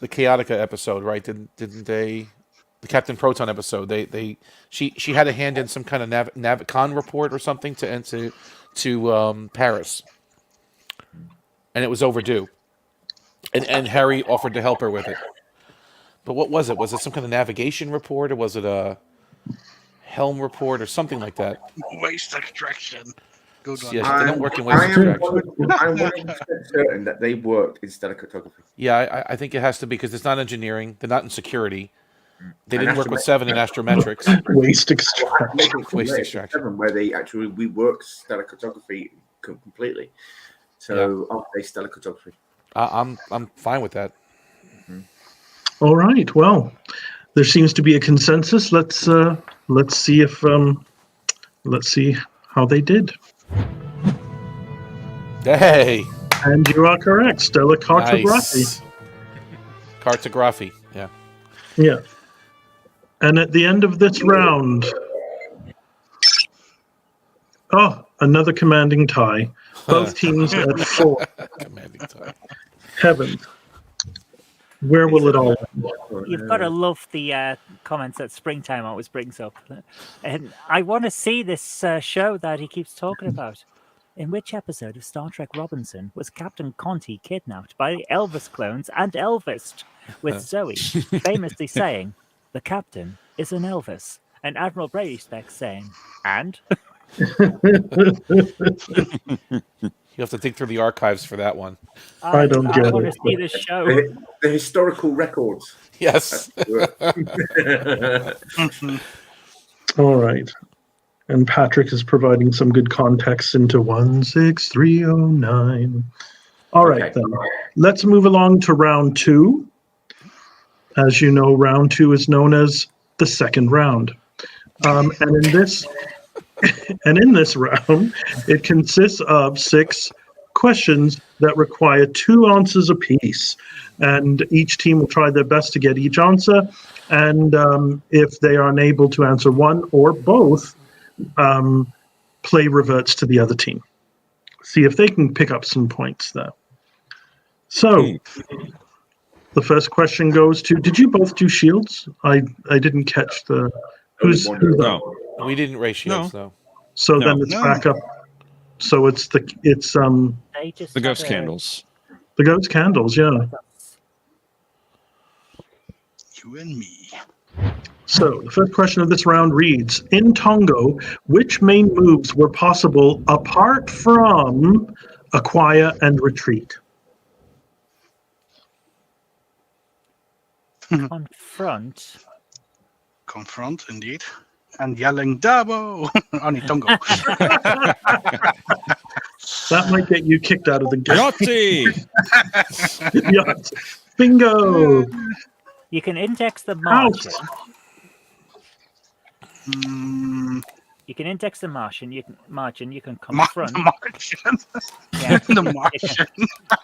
Chaotica episode, right? Didn't they? The Captain Proton episode. She had a hand in some kind of Navicon report or something to Paris, and it was overdue. And Harry offered to help her with it. But what was it? Was it some kind of navigation report, or was it a helm report, or something like that? Waste extraction. Good one. Yeah, they don't work in waste I am extraction. 100% certain that they worked in stellar cartography. Yeah, I think it has to be because it's not engineering. They're not in security. They And didn't work with 7 in astrometrics. Waste extraction. Waste extraction. 7, where they actually reworked stellar cartography completely. So I'll say stellar cartography. I'm fine with that. All right. Well, there seems to be a consensus. Let's see if let's see how they did. Hey, And you are correct. Stellar cartography. nice. Cartography. Yeah. Yeah. And at the end of this round, another commanding tie. Both teams at 4. Commanding time. Heavens. Where will it all end? You've got to love the comments that Springtime always brings up. And I want to see this show that he keeps talking about. In which episode of Star Trek Robinson was Captain Conti kidnapped by the Elvis clones and Elvised, with Zoe famously saying, "The captain is an Elvis," and Admiral Brady Speck saying, "And?" You have to dig through the archives for that one. I don't get I want to it. see the show. The historical records. Yes. All right. And Patrick is providing some good context into 16309. All right, Okay. then. Let's move along to round 2. As you know, round 2 is known as the second round. And in this round, it consists of 6 questions that require 2 answers apiece. And each team will try their best to get each answer. And if they are unable to answer one or both, play reverts to the other team. See if they can pick up some points there. So, the first question goes to, did you both do shields? I didn't catch the, who's No. We didn't raise shields, though. so No. then it's back up. So it's They just The ghost had candles. the ghost candles, yeah. You and me. So the first question of this round reads, in Tongo, which main moves were possible apart from acquire and retreat? confront. Confront, indeed. And yelling, Dabo! Only Tongo. That might get you kicked out of the game. Yahtzee! Yacht. Bingo! You can index the House. Martian. Mm, You can index the Martian. You can the confront. Martian. Yeah. The Martian.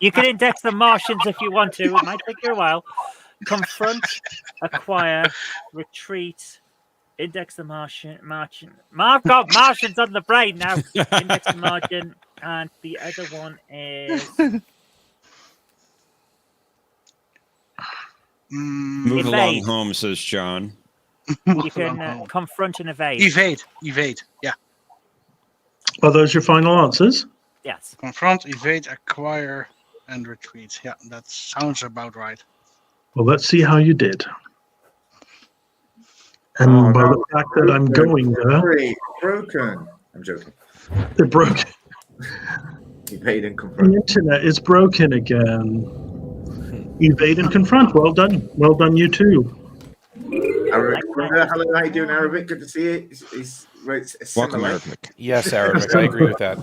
You can index the Martians if you want to. It might take you a while. Confront, acquire, retreat, index the Martian. I've got Martians on the brain now. Index the Martian, and the other one is Move along Evade. home, says John. you can confront and evade. Evade. Yeah. Are those your final answers? Yes. Confront, evade, acquire, and retreat. Yeah, that sounds about right. Well, let's see how you did. And by the fact that I'm going there, Sorry, broken. I'm joking. it broke. Evade and The confront. internet is broken again. Evade and confront. Well done. Well done, you too. Arabic. Hello, how you doing, Arabic? Good to see you. It's Welcome, similar. Arabic. Yes, Arabic. I agree with that.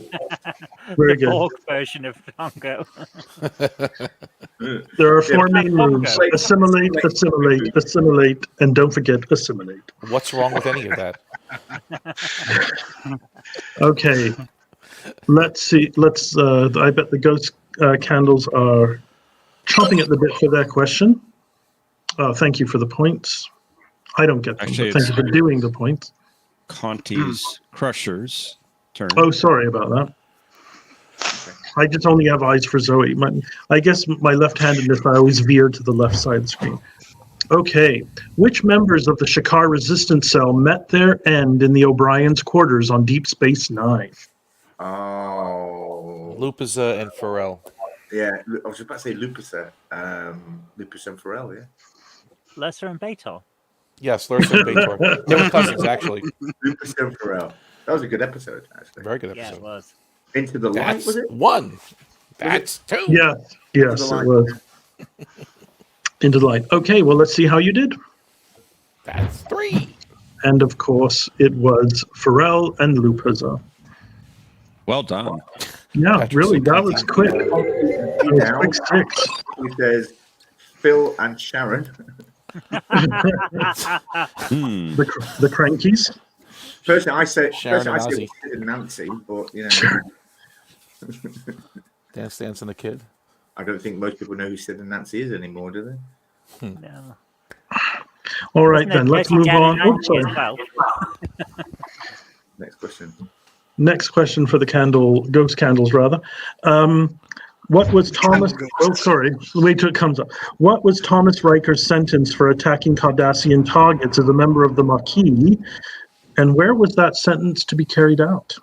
Very The good. Borg version of Tongo. There are 4 main Tongo. moves. Assimilate, assimilate, assimilate, and don't forget assimilate. What's wrong with any of that? Okay. Let's see. I bet the candles are chomping at the bit for their question. Thank you for the points. I don't get them, Actually, but thank you for doing the points. Conti's Crusher's turn. Oh, sorry about that. I just only have eyes for Zoe. I guess my left-handedness, I always veer to the left side of the screen. Okay. Which members of the Shakar resistance cell met their end in the O'Brien's quarters on Deep Space Nine? Oh. Lupiza and Pharrell. Yeah, I was about to say Lupiza. Lupus and Pharrell, yeah. Lesser and Bator. Yes, Lursa and Bator. They were cousins, actually. Lupus and Pharrell. That was a good episode, actually. Very good Yeah, episode. it was. Into the Light, was it? One. That's two. Yes, it Light. was. Into the Light. Okay, well, let's see how you did. That's three. And, of course, it was Pharrell and Lupiza. Well done. Yeah, Patrick really, said that was quick. That was Now, quick six. he says Phil and Sharon. The Crankies. Personally, I say Sharon and Ozzy. Sid and Nancy, but Dance and the Kid. I don't think most people know who Sid and Nancy is anymore, do they? No. All right, Wasn't then, it let's Dirty move Dan on. and Oh, Andy sorry. as well? Next question. Next question for the ghost candles, rather. What was Thomas? Oh, sorry. Wait till it comes up. What was Thomas Riker's sentence for attacking Cardassian targets as a member of the Maquis, and where was that sentence to be carried out?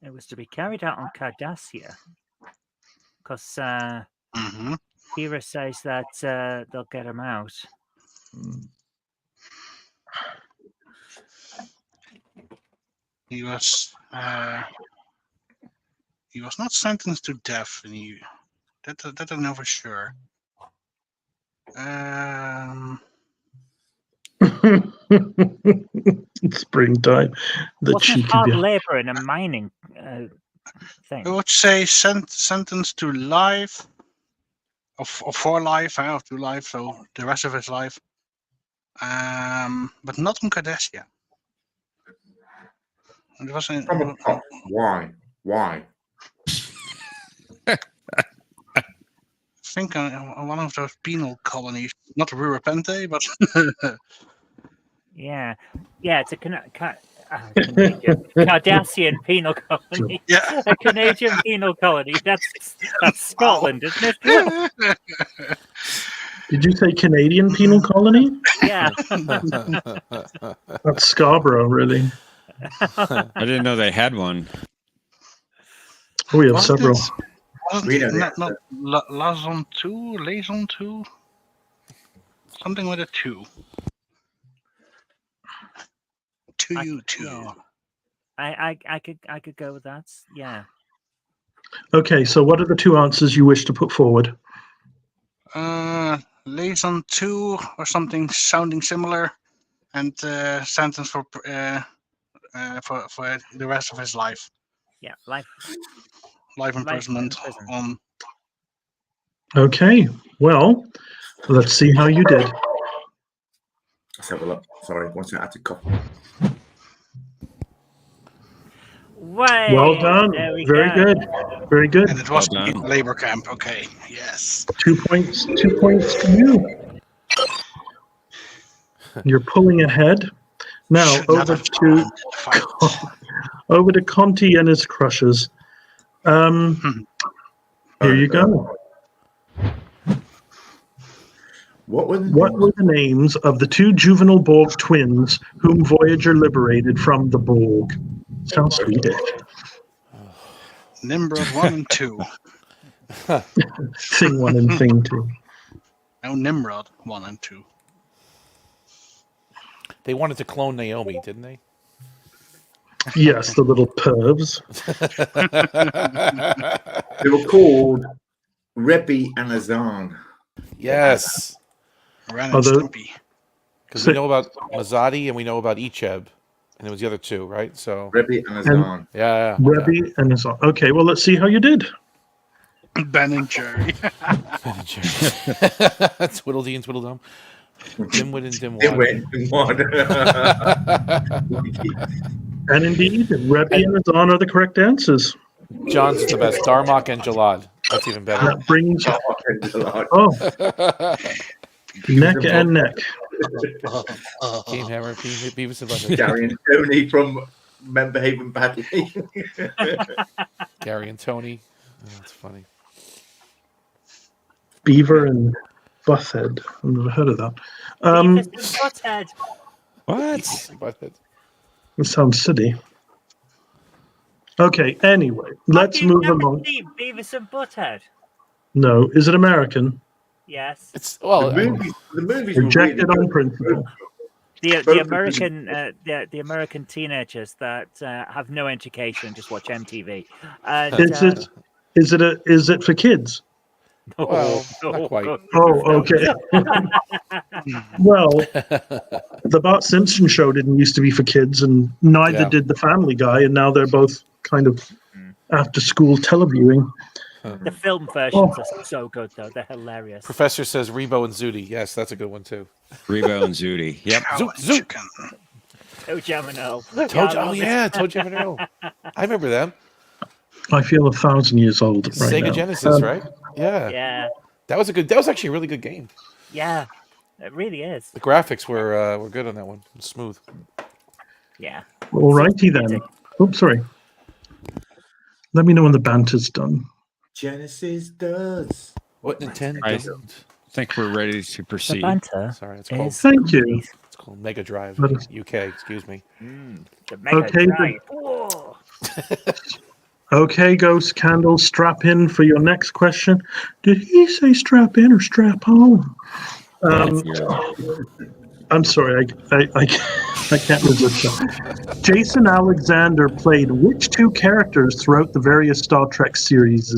It was to be carried out on Cardassia. Because Kira says that they'll get him out. He was not sentenced to death, and that I know for sure. Springtime. The Wasn't cheek it hard of you. labor in a mining thing? I would say sentenced to life, or for life, or to life, so the rest of his life. But not on Cardassia. It was Why? I think on one of those penal colonies, not Rurapente, but Yeah, it's a Canadian Cardassian penal colony. Yeah. A Canadian penal colony. That's Scotland, isn't it? Did you say Canadian penal colony? Yeah. That's Scarborough, really. I didn't know they had one. Oh, we have several. Wasn't it not Lazon 2, Lazon 2? Something with a 2. Yeah. I could go with that. Yeah. Okay, so what are the two answers you wish to put forward? Liaison 2 or something sounding similar, and sentence for the rest of his life. Yeah, life imprisonment on. Okay, well, let's see how you did. Let's have a look. Sorry, once I had to cough. Way, Well done. Very good. Very good. And it was Well done. labor camp. Okay. Yes. 2 points. 2 points to you. You're pulling ahead. Now Should not over have to fight. Conti and his crushes. Here you go. What were the names of the two juvenile Borg twins whom Voyager liberated from the Borg? Sounds Swedish. Nimrod 1 and 2. Thing 1 and Thing 2. No, Nimrod 1 and 2. They wanted to clone Naomi, didn't they? Yes, the little pervs. They were called Rebbe and Azan. Yes. Ren and Stimpy. Because we know about Mazadi and we know about Icheb. And it was the other two, right? So Rebbe and Azan. Yeah. Rebbe and Azan. Okay, well, let's see how you did. Ben and Jerry. Tweedledee and Tweedledum. Dimwit and Dimwad. Dimwit and Dimwad. And indeed, Rebbe and Azan are the correct answers. John's is the best. Darmok and Jalad. That's even better. That brings neck and neck. Game Hammer, Beavis and Butthead. Gary and Tony from Men Behaving Badly. Gary and Tony. Oh, that's funny. Beaver and Butthead. I've never heard of that. Beavis and Butthead. What? Butthead. It sounds silly. Okay, anyway, let's move along. Beavis and Butthead. No, is it American? Yes. It's well. The movies Rejected were really on principle. The American teenagers that have no education just watch MTV. Is it for kids? Well, not quite. Oh, okay. Well, the Bart Simpson show didn't used to be for kids, and neither did the Family Guy, and now they're both kind of after-school televiewing. The film versions are so good, though. They're hilarious. Professor says Rebo and Zudi. Yes, that's a good one, too. Rebo and Zudi. Yep. Zoot. Toe Jam and Earl. Toe Jam and Earl. I remember them. I feel 1,000 years old right Sega now. Genesis, right? Yeah. Yeah. That was actually a really good game. Yeah, it really is. The graphics were good on that one. Smooth. Yeah. All righty then. Oops, sorry. Let me know when the banter's done. Genesis does what Nintendo I doesn't. think we're ready to proceed. The banter. Sorry, it's called. Thank you. It's called Mega Drive, UK. Excuse me. The Mega Okay, Drive. Whoa. Okay, Ghost Candle, strap in for your next question. Did he say strap in or strap on? I'm sorry, I can't resist that. Jason Alexander played which two characters throughout the various Star Trek series?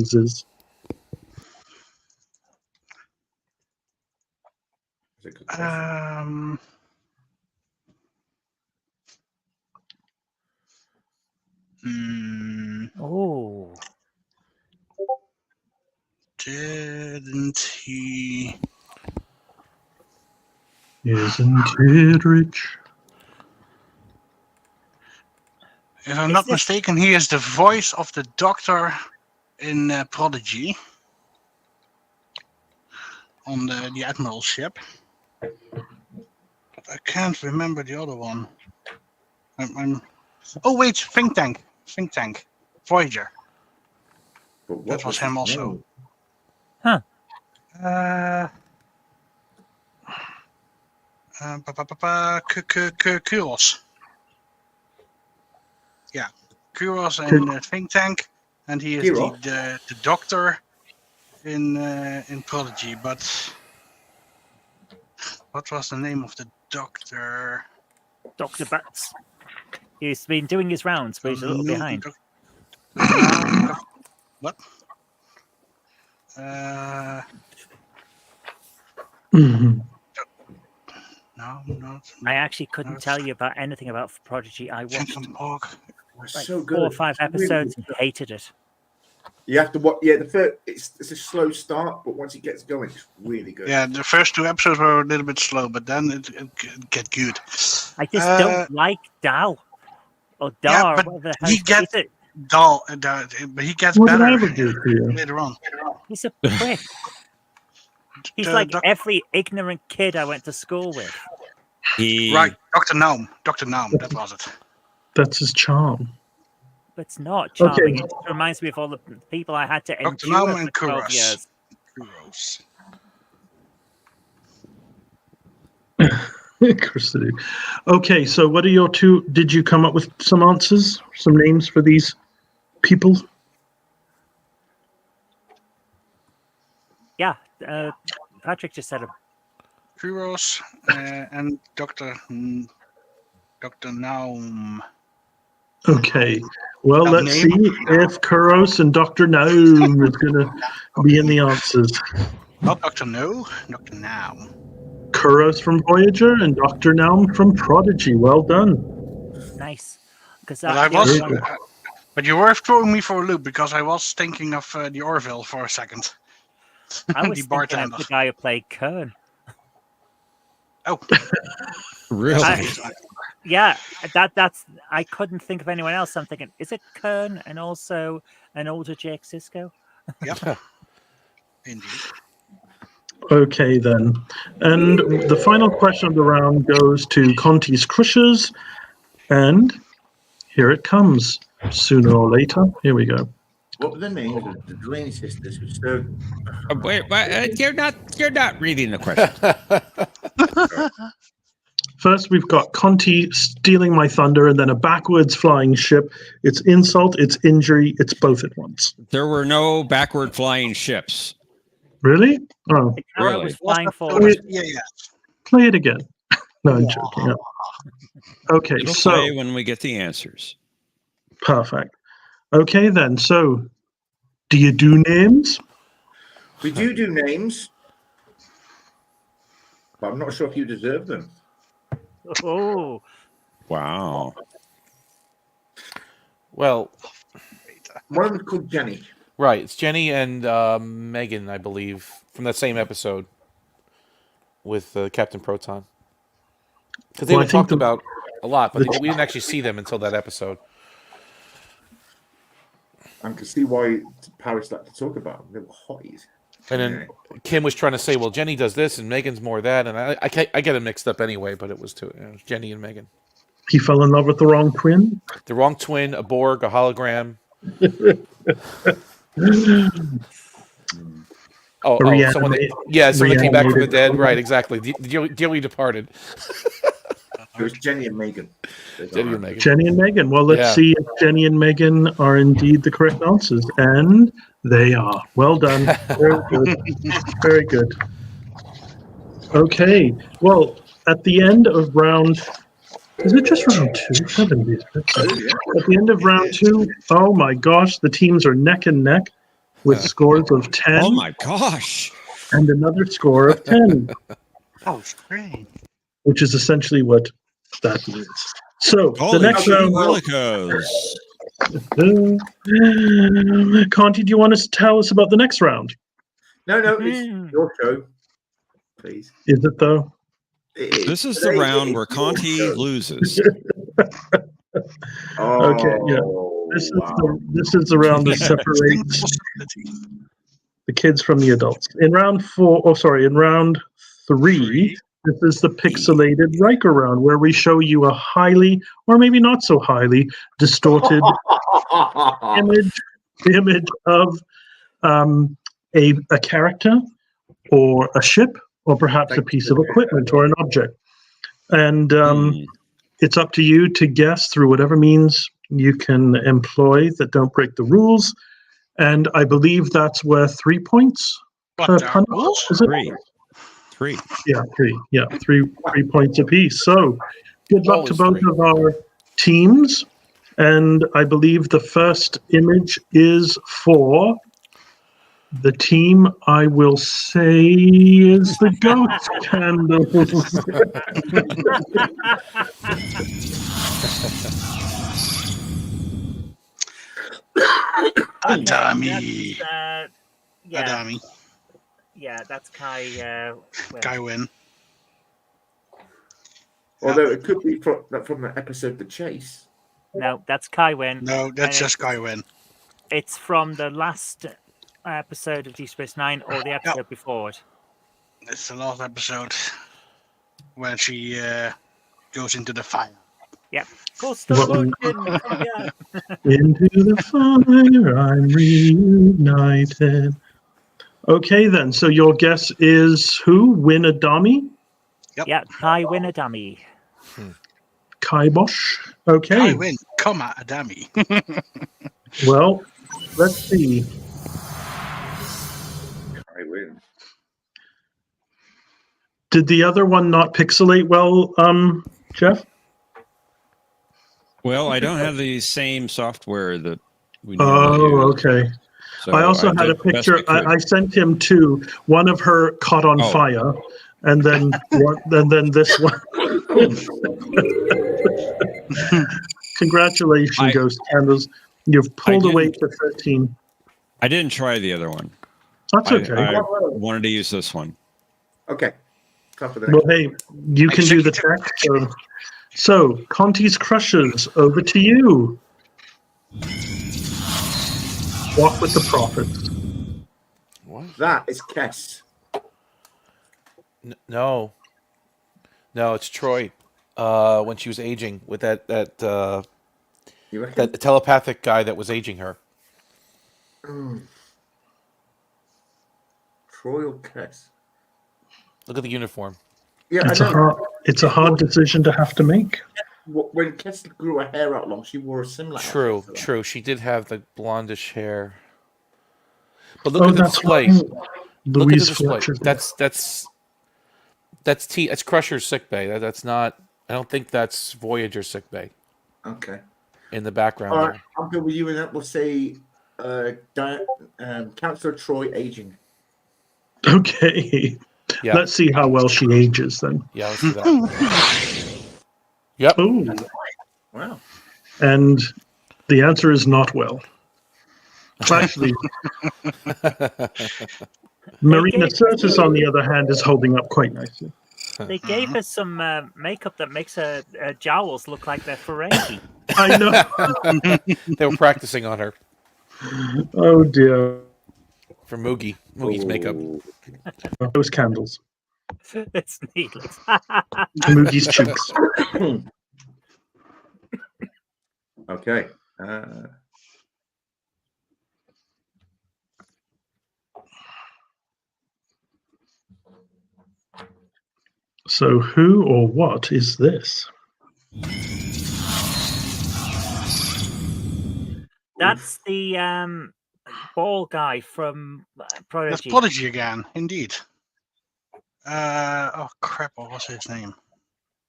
Oh. Didn't he? Isn't it rich? If I'm not mistaken, he is the voice of the Doctor in Prodigy on the Admiral ship. But I can't remember the other one. Oh wait, Think Tank, Voyager. That was him also. Huh. Kuros. Yeah, Kuros in Think Tank, and he is the Doctor in Prodigy. But what was the name of the Doctor? Dr. Butts. He's been doing his rounds, but he's a little behind. What? No, not. I actually couldn't tell you about anything about Prodigy. I watched so good. 4 or 5 episodes and hated it. You have to watch. Yeah, the first it's a slow start, but once it gets going, it's really good. Yeah, the first 2 episodes were a little bit slow, but then it get good. I just don't like Dal or Dar. Yeah, but whatever he gets Dal, but he gets What better did I ever do to you? later on. He's a prick. He's like every ignorant kid I went to school with. Right, Dr. Naum, that was it. That's his charm. But it's not charming. Okay. It just reminds me of all the people I had to Dr. endure Naum and for 12 Kuros. years. Kuros. Okay, so what are your two? Did you come up with some answers, some names for these people? Yeah, Patrick just said them. Kuros and Dr. Naum. Okay, well, let's see if Kuros and Dr. Naum is going to be in the answers. Not Dr. No, Dr. Naum. Kuros from Voyager and Dr. Naum from Prodigy. Well done. Nice. Because but you were throwing me for a loop because I was thinking of the Orville for a second. I was The thinking of bartender. the guy who played Kern. Oh, Really? Yeah, that's. I couldn't think of anyone else. I'm thinking, is it Kern and also an older Jake Sisko? Yep. Indeed. Okay, then. And the final question of the round goes to Conti's Crushers. And here it comes. Sooner or later. Here we go. What were the names of the Delaney sisters who served? Wait, you're not reading the question. First, we've got Conti stealing my thunder, and then a backwards flying ship. It's insult, it's injury, it's both at once. There were no backward flying ships. Really? Oh, The carrot Really? was flying It forward. was- yeah. play it again. No, I'm joking. Yeah. Okay, It'll so play when we get the answers. perfect. Okay, then. So, do you do names? We do names, but I'm not sure if you deserve them. Oh, Wow. Well, One of them's called Jenny. right. It's Jenny and Megan, I believe, from that same episode with Captain Proton. Because they Well, I were think talked about a lot, but the- we didn't actually see them until that episode. I can see why Paris like to talk about them. They were hotties. And then Kim was trying to say, well, Jenny does this and Megan's more that. And I get it mixed up anyway, but it was Jenny and Megan. He fell in love with the wrong twin. The wrong twin, a Borg, a hologram. Someone that came back from the dead. Right, exactly. Dearly departed. It was Jenny and Megan. Jenny and Megan. Jenny and Megan. Well, let's see if Jenny and Megan are indeed the correct answers. And they are. Well done. Very good. Very good. Okay. Well, at the end of round... Is it just round two? At the end of round two, oh my gosh, the teams are neck and neck with scores of 10. Oh my gosh. And another score of 10. Oh, great. Which is essentially what that means. So, Holy the next round... Conti, do you want to tell us about the next round? No, it's your show, please. Is it though? This is the round where Conti loses. Okay, yeah. This is the round that separates the kids from the adults. In round three, this is the pixelated Riker round, where we show you a highly, or maybe not so highly, distorted image of a character or a ship or perhaps a piece of equipment or an object. And it's up to you to guess through whatever means you can employ that don't break the rules. And I believe that's worth 3 points per punch. Is it? Three. Yeah, three. Yeah, three points apiece. So good luck to both of our teams. And I believe the first image is for the team, I will say, is the ghost candles. Adami. Yeah. Adami. Yeah, that's Kai. Kai win. Although it could be from the episode The Chase. No, that's Kai Win. No, that's just Kai Win. It's from the last episode of Deep Space Nine or the episode before it. It's the last episode when she goes into the fire. Yep. Into the fire, I'm reunited. Okay, then. So your guess is who? Win a dummy? Yep. Yeah, Kai Win a dummy. Kai Bosch. Okay. Kai Win, Adami. Well, let's see. Kai Win. Did the other one not pixelate well, Jeff? Well, I don't have the same software that we Oh, use. okay. So I also had a did the best picture. I could. I sent him two. One of her caught on fire, and then this one. Congratulations, Ghost Candles. You've pulled away to 13. I didn't try the other one. That's okay. I wanted to use this one. Okay. Clap for the Well, next hey, you can do the check. So, Conti's Crushers, over to you. Walk with the Prophets. What? That is Kess. No, it's Troy. When she was aging with that You reckon? that telepathic guy that was aging her. Troy or Kess? Look at the uniform. Yeah, It's a hard decision to have to make. When Kess grew her hair out long, she wore a similar outfit to that. True. She did have the blondish hair. But Oh, look at the that's display. right. Look at the Louise display. Fletcher. That's Crusher's sick bay. That's not. I don't think that's Voyager's sick bay. Okay. In the background. All right, there. I'm good with you, and that we'll say Councillor Troy aging. Okay. Yeah. Let's see how well she ages then. Yeah, let's do that. Yep. Ooh. Wow. And the answer is not well. Actually, Marina Sirtis, on the other hand, is holding up quite nicely. They gave her some makeup that makes her jowls look like they're Ferengi. I know. They were practicing on her. Oh, dear. For Moogie's makeup. Those candles. It's needless. Moogie's cheeks. Okay. So who or what is this? That's the ball guy from Prodigy. That's Prodigy again, indeed. Oh crap! What was his name?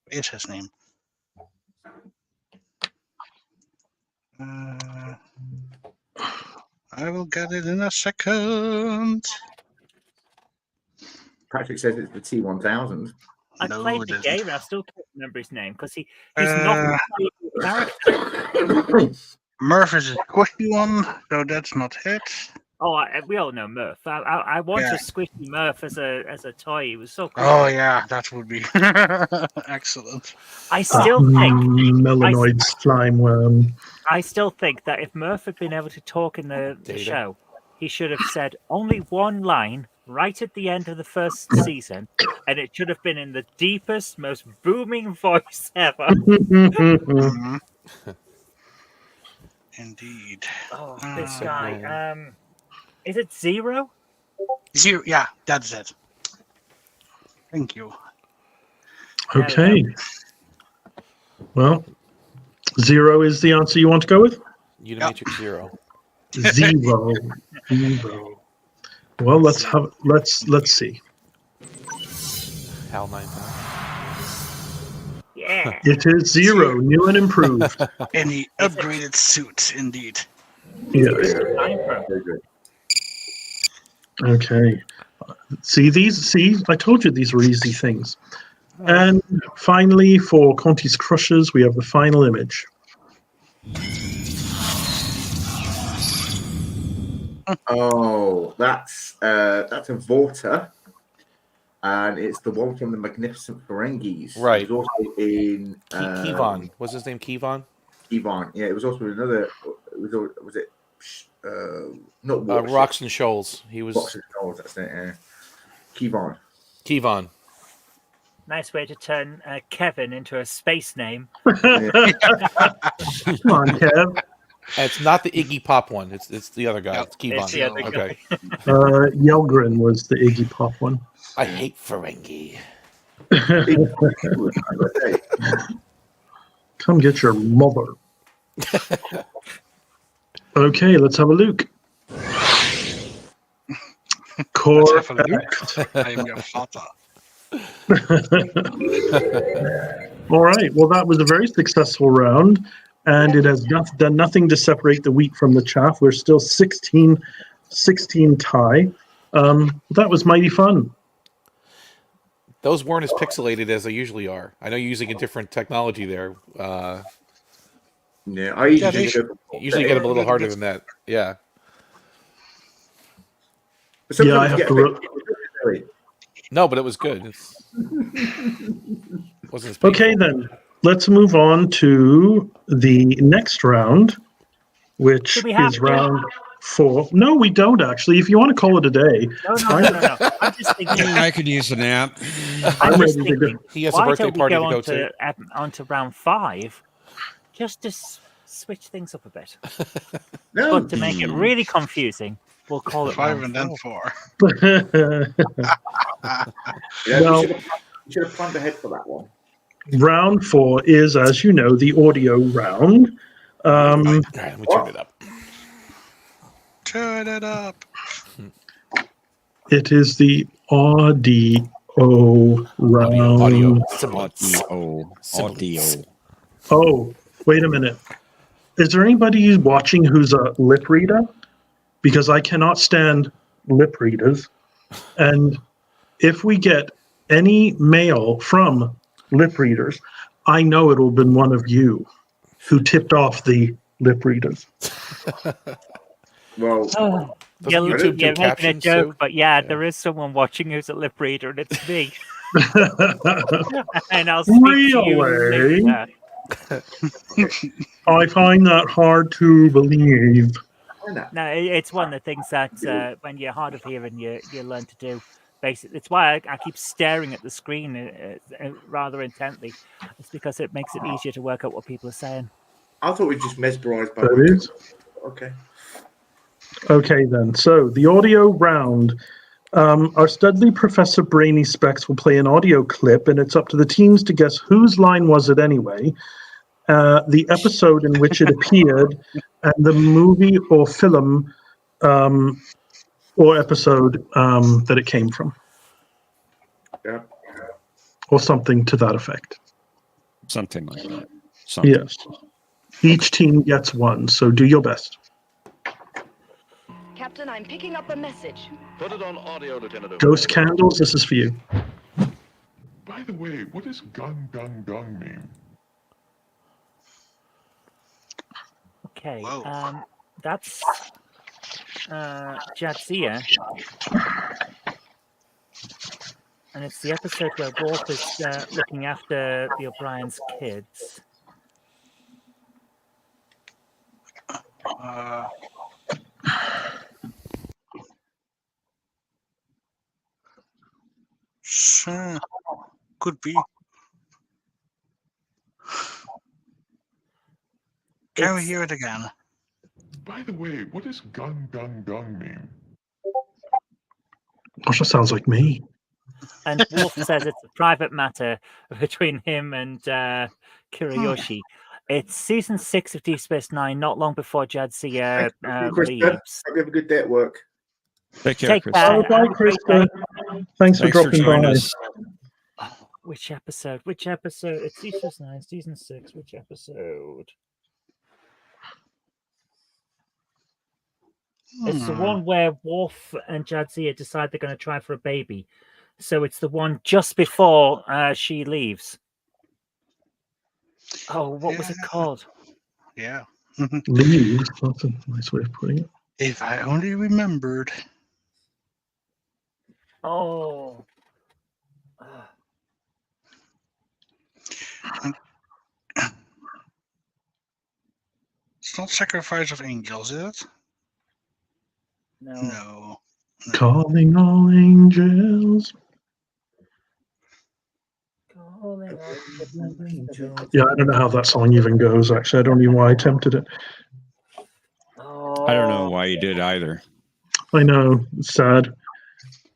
What is his name? I will get it in a second. Patrick says it's the T1000. I No, played it the isn't. game and I still can't remember his name because he's not a character. Murph is a squishy one, so that's not it. Oh, we all know Murph. I want a squishy Murph as a toy. It was so cool. Oh yeah, that would be excellent. I still think melanoid slime worm. I still think that if Murph had been able to talk in the show, he should have said only one line right at the end of the first season, and it should have been in the deepest, most booming voice ever. Indeed. Oh, this guy. Is it Zero? Zero. Yeah, that's it. Thank you. Okay. Well, Zero is the answer you want to go with? Unimatrix Zero. Zero. Well, let's see. HAL 9000. Yeah. It is Zero, new and improved. In the upgraded suit, indeed. Yes. Very good. Okay. See, I told you these were easy things. And finally, for Conti's Crushers, we have the final image. Oh, that's a Vorta, and it's the one from the Magnificent Ferengis. Right. It was also in Kevon. What's his name? Kevon? Kevon. Yeah, it was also in another. Was it? Not Watership. Rocks and Shoals. He was. Rocks and Shoals. That's it. Kevon. Kevon. Nice way to turn Kevin into a space name. Come on, Kev. And it's not the Iggy Pop one. It's the other guy. It's Kevon. It's the other Okay. Yelgren was the Iggy Pop one. I hate Ferengi. Come get your mother. Okay, let's have a look. Let's have a look. I am your father. All right. Well, that was a very successful round, and it has done nothing to separate the wheat from the chaff. We're still 16 tie. That was mighty fun. Those weren't as pixelated as they usually are. I know you're using a different technology there. Yeah, I usually get them a little harder than that. Yeah. Yeah, I have to. No, but it was good. Wasn't as painful. Okay, then. Let's move on to the next round, which Do we have is to? round 4. No, we don't, actually. If you want to call it a day, No. I'm just thinking. I could use a nap. I'm I'm just ready to go. thinking. He has a Why birthday don't we party go to go on to. onto round 5, just to switch things up a bit, No, but to make it really confusing, we'll call it 5 round and then 4. 4. yeah, Well- we should have planned ahead for that one. Round 4 is, as you know, the audio round. All right, let me turn it up. Turn it up. It is the audio round. Audio. Audio. Oh, wait a minute. Is there anybody watching who's a lip reader? Because I cannot stand lip readers. And if we get any mail from lip readers, I know it'll have been one of you who tipped off the lip readers. Well, Doesn't YouTube do You're making a captions, joke, Sue? but yeah, there is someone watching who's a lip reader, and it's me. And I'll speak to you Really? later. I find that hard to believe. No, it's one of the things that when you're hard of hearing, you learn to do. Basically, it's why I keep staring at the screen rather intently. It's because it makes it easier to work out what people are saying. I thought we were just mesmerised by That my is. Okay. Okay, then. So the audio round. Our Studley Professor Brainy Specs will play an audio clip, and it's up to the teams to guess whose line was it anyway, the episode in which it appeared, and the movie or film or episode that it came from. Yeah. Or something to that effect. Something like that. Something. Yes. Each team gets one, so do your best. Captain, I'm picking up a message. Put it on audio, Lieutenant. Ghost Candles, this is for you. By the way, what does gung mean? Okay, that's Jadzia. And it's the episode where Wolf is looking after the O'Brien's kids. Sure. Could be. Can we hear it again? By the way, what does gung mean? Gosh, that sounds like me. And Wolf says it's a private matter between him and Kirayoshi. It's season 6 of Deep Space Nine, not long before Jadzia leaves. Hope you have a good day at work. Take care, Take Chris. care. Oh, bye, Have a great Krista. day. Thanks for dropping joining by. us. Which episode? Which episode? It's Deep Space Nine, season 6. Which episode? It's the one where Worf and Jadzia decide they're going to try for a baby. So it's the one just before she leaves. Oh, what was it called? Yeah. Leaves. That's a nice way of putting it. If I only remembered. Oh. It's not Sacrifice of Angels, is it? No. No. Calling all angels. Yeah, I don't know how that song even goes, actually. I don't even know why I attempted it. I don't know why you did either. I know, it's sad.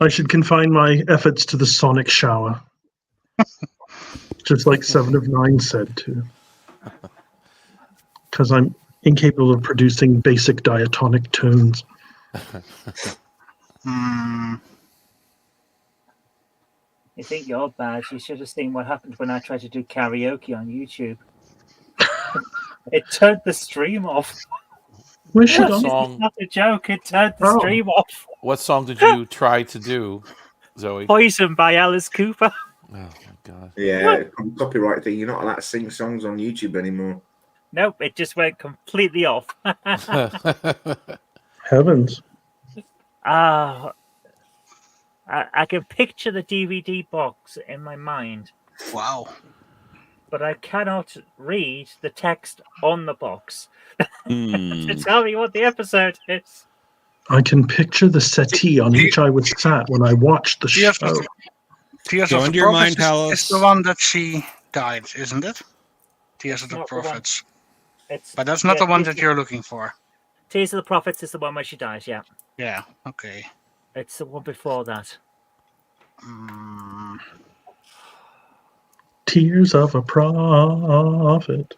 I should confine my efforts to the sonic shower. Just like 7 of 9 said to. Because I'm incapable of producing basic diatonic tones. You think you're bad? You should have seen what happened when I tried to do karaoke on YouTube. It turned the stream off. Where's she What gone? song? It's not a joke. It turned the stream off. What song did you try to do, Zoe? Poison by Alice Cooper. Oh my god. Yeah, copyright thing. You're not allowed to sing songs on YouTube anymore. Nope, it just went completely off. Heavens. I can picture the DVD box in my mind. Wow. But I cannot read the text on the box Hmm. to tell me what the episode is. I can picture the settee on which I was sat when I watched the show. Tears Go of the into your mind Prophets is the palace. one that she died, isn't it? Tears of the not the one. Prophets. It's But that's not yeah, the one Tears that you're looking for. Tears of the Prophets is the one where she dies. Yeah, Yeah. Okay. it's the one before that. Tears of a Prophet.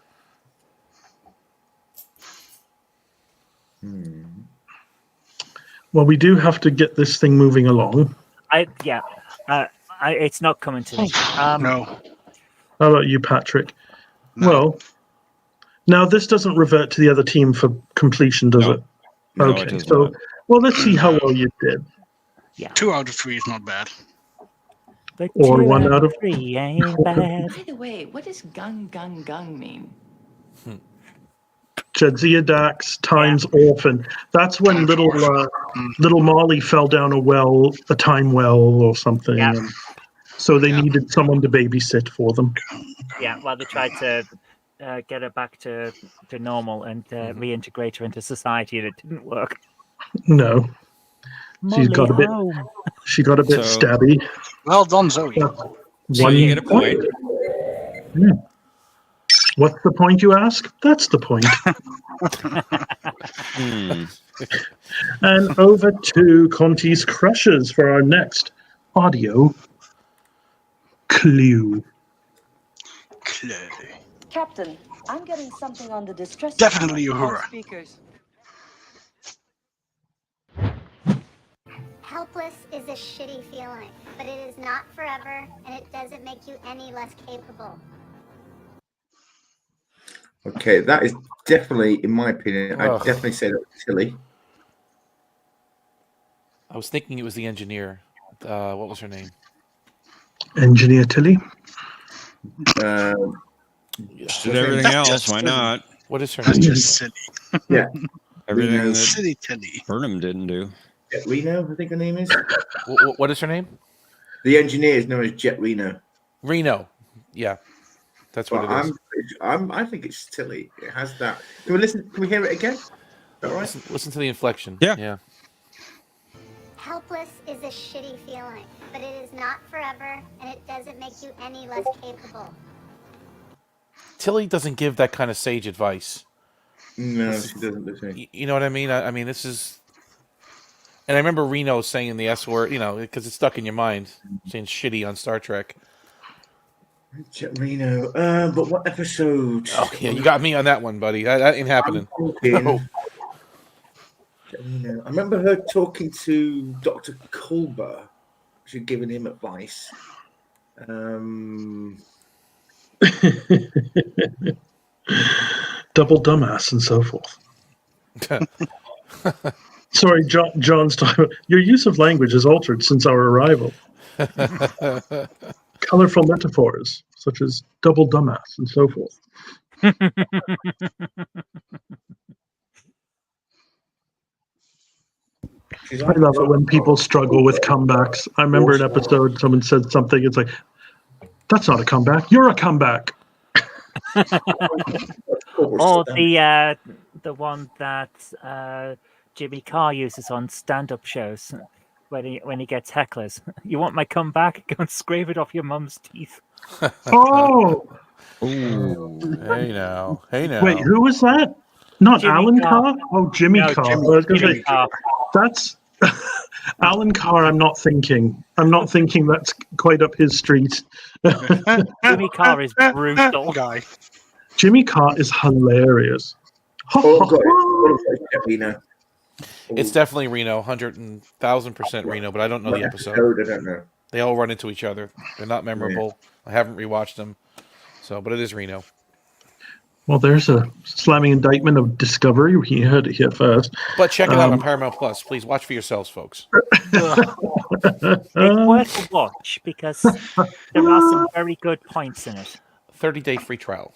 Well, we do have to get this thing moving along. It's not coming to me. No. How about you, Patrick? No. Well, now this doesn't revert to the other team for completion, does No. it? No, Okay, it does so not. well, let's see how well you did. Yeah. 2 out of 3 is not bad. But Or 2 1 out of 3 ain't bad. By the way, what does gung mean? Jadzia Dax times orphan. That's when little Molly fell down a time well or something. Yeah. And so they needed someone to babysit for them. Yeah, well, they tried to get her back to normal and reintegrate her into society, and it didn't work. No. She got a bit So- stabby. Well done, Zoe. So you get a point. Yeah. What's the point, you ask? That's the point. And over to Conti's Crushers for our next audio clue. Captain, I'm getting something on the distress. Definitely channel. Uhura. On speakers. Helpless is a shitty feeling, but it is not forever, and it doesn't make you any less capable. Okay, that is definitely, in my opinion, I'd Ugh. definitely say that was Tilly. I was thinking it was the engineer. What was her name? Engineer Tilly. Did everything else. Why not? What is her That's name? just silly. Yeah. Everything Reno. that Silly Tilly. Burnham didn't do. Jet Reno, I think her name is. What is her name? The engineer is known as Jet Reno. Reno. Yeah, that's what it is. I think it's Tilly. It has that. Can we listen? Can we hear it again? Is that right? Listen to the inflection. Yeah. Helpless is a shitty feeling, but it is not forever, and it doesn't make you any less capable. Tilly doesn't give that kind of sage advice. No, she doesn't. Does she? You know what I mean? I mean, this is. And I remember Reno saying the S word, because it's stuck in your mind, saying shitty on Star Trek. Jet Reno. But what episode? Oh, yeah, you got me on that one, buddy. That ain't happening. No. Jet Reno. I remember her talking to Dr. Culber. She'd given him advice. Double dumbass and so forth. Sorry, John's talking. Your use of language is altered since our arrival. Colorful metaphors such as double dumbass and so forth. I love it when people struggle with comebacks. I remember an episode someone said something. It's like, that's not a comeback. You're a comeback. Or the one that Jimmy Carr uses on stand-up shows when he gets hecklers. You want my comeback? Go and scrape it off your mum's teeth. Oh, Hey now. wait, who was that? Not Jimmy Alan Carr. Carr? Oh, Jimmy No, Carr. Jimmy- I was gonna Jimmy say, Carr. that's Alan Carr. I'm not thinking that's quite up his street. Jimmy Carr is brutal. Guy. Jimmy Carr is hilarious. Oh, God. Jet Reno. It's definitely Reno, 100,000% Reno, but I don't know the episode. I don't know. They all run into each other. They're not memorable. I haven't rewatched them. But it is Reno. Well, there's a slamming indictment of Discovery. We heard it here first. But check it out on Paramount Plus. Please watch for yourselves, folks. It's worth a watch because there are some very good points in it. 30-day free trial.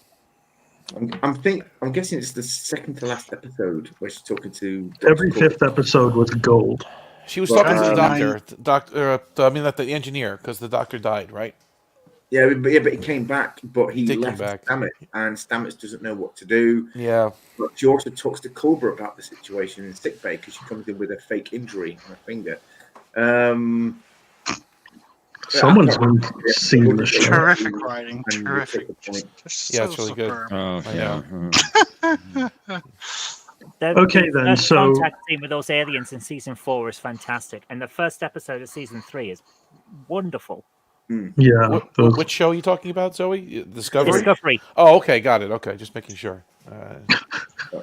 I'm guessing it's the second to last episode where she's talking to. Every fifth episode was gold. She was But, talking to the um, doctor. The engineer, because the doctor died, right? but he came back, but he Did come left back. Stamets, and Stamets doesn't know what to do. Yeah. But she also talks to Culber about the situation in sickbay because she comes in with a fake injury on her finger. Someone's been seeing the show. Terrific writing. And we'll take the point. Yeah, it's really good. Oh, I yeah. Okay, the then, first so- contact scene with those aliens in season 4 is fantastic, and the first episode of season 3 is wonderful. Yeah. Which show are you talking about, Zoe? Discovery? Discovery. Oh, okay, got it. Okay, just making sure.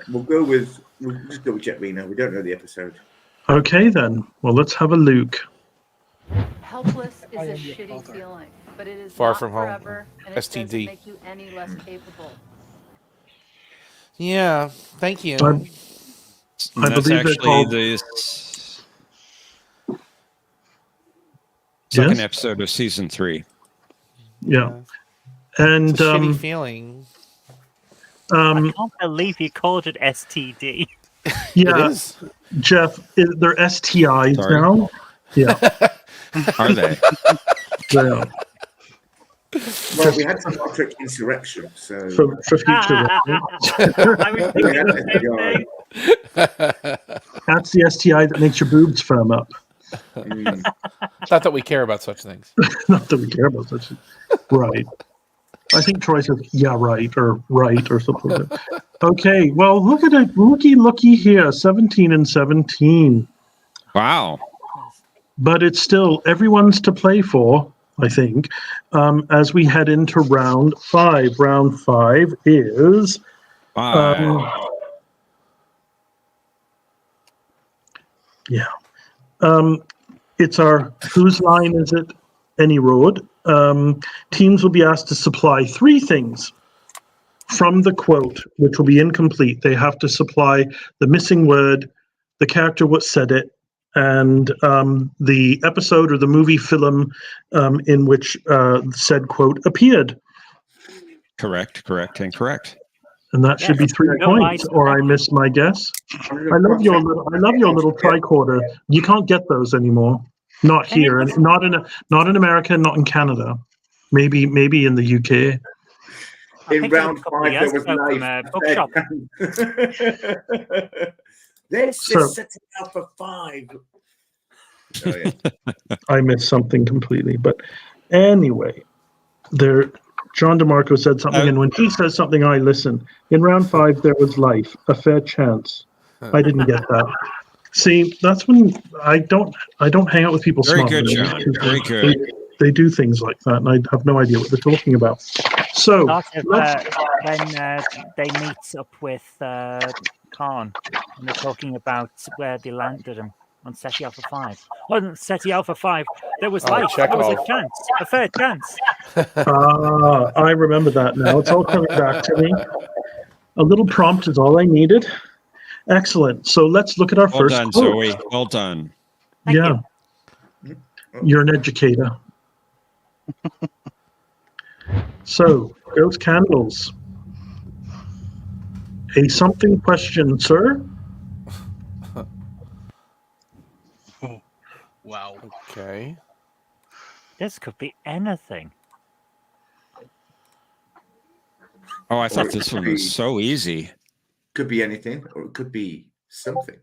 We'll just go with Jet Reno. We don't know the episode. Okay, then. Well, let's have a look. Helpless is a shitty feeling, but it is Far not from home. forever, and it STD. doesn't make you any less capable. Yeah, thank you. I That's believe they're actually called- the second Yes? episode of season 3. Yeah. And It's a shitty feeling. I can't believe you called it STD. yeah, It is. Jeff, they're STIs Sorry. now. Yeah. Are they? Yeah. Well, we had some Star Trek Insurrection, so For future reference. I was thinking the same thing. That's the STI that makes your boobs firm up. Not that we care about such things. Not that we care about such things. Right. I think Troy said, yeah, right, or something like that. Okay, well, look at it. Looky here. 17 and 17. Wow. But it's still everyone's to play for, I think, as we head into round 5. Round 5 is... it's our Whose Line Is It? Any Road. Teams will be asked to supply 3 things from the quote, which will be incomplete. They have to supply the missing word, the character what said it, and the episode or the movie film in which said quote appeared. Correct, and correct. And that should be 3 points, or I miss my guess. I love your little tricorder. You can't get those anymore. Not here, and not in America, not in Canada. Maybe in the UK. in round 5 there was bookshop. This So- is setting out for 5. Oh, yeah. I missed something completely, but anyway, there. John DeMarco said something, and when he says something, I listen. In round 5, there was life, a fair chance. I didn't get that. See, that's when I don't hang out with people. Very smarter good, than me, John. because Very good. They do things like that, and I have no idea what they're talking about. So Start of, let's. when they meet up with Khan, and they're talking about where they landed him on SETI Alpha 5. On SETI Alpha 5, there was life. There was a chance, a fair chance. I remember that now. It's all coming back to me. A little prompt is all I needed. Excellent. So let's look at our Well first done, quote. Zoe. Well done. Yeah. You're an educator. So, Ghost Candles. A something question, sir? Wow. Okay. This could be anything. Oh, I Or thought it this could one be- was so easy. Could be anything, or it could be something.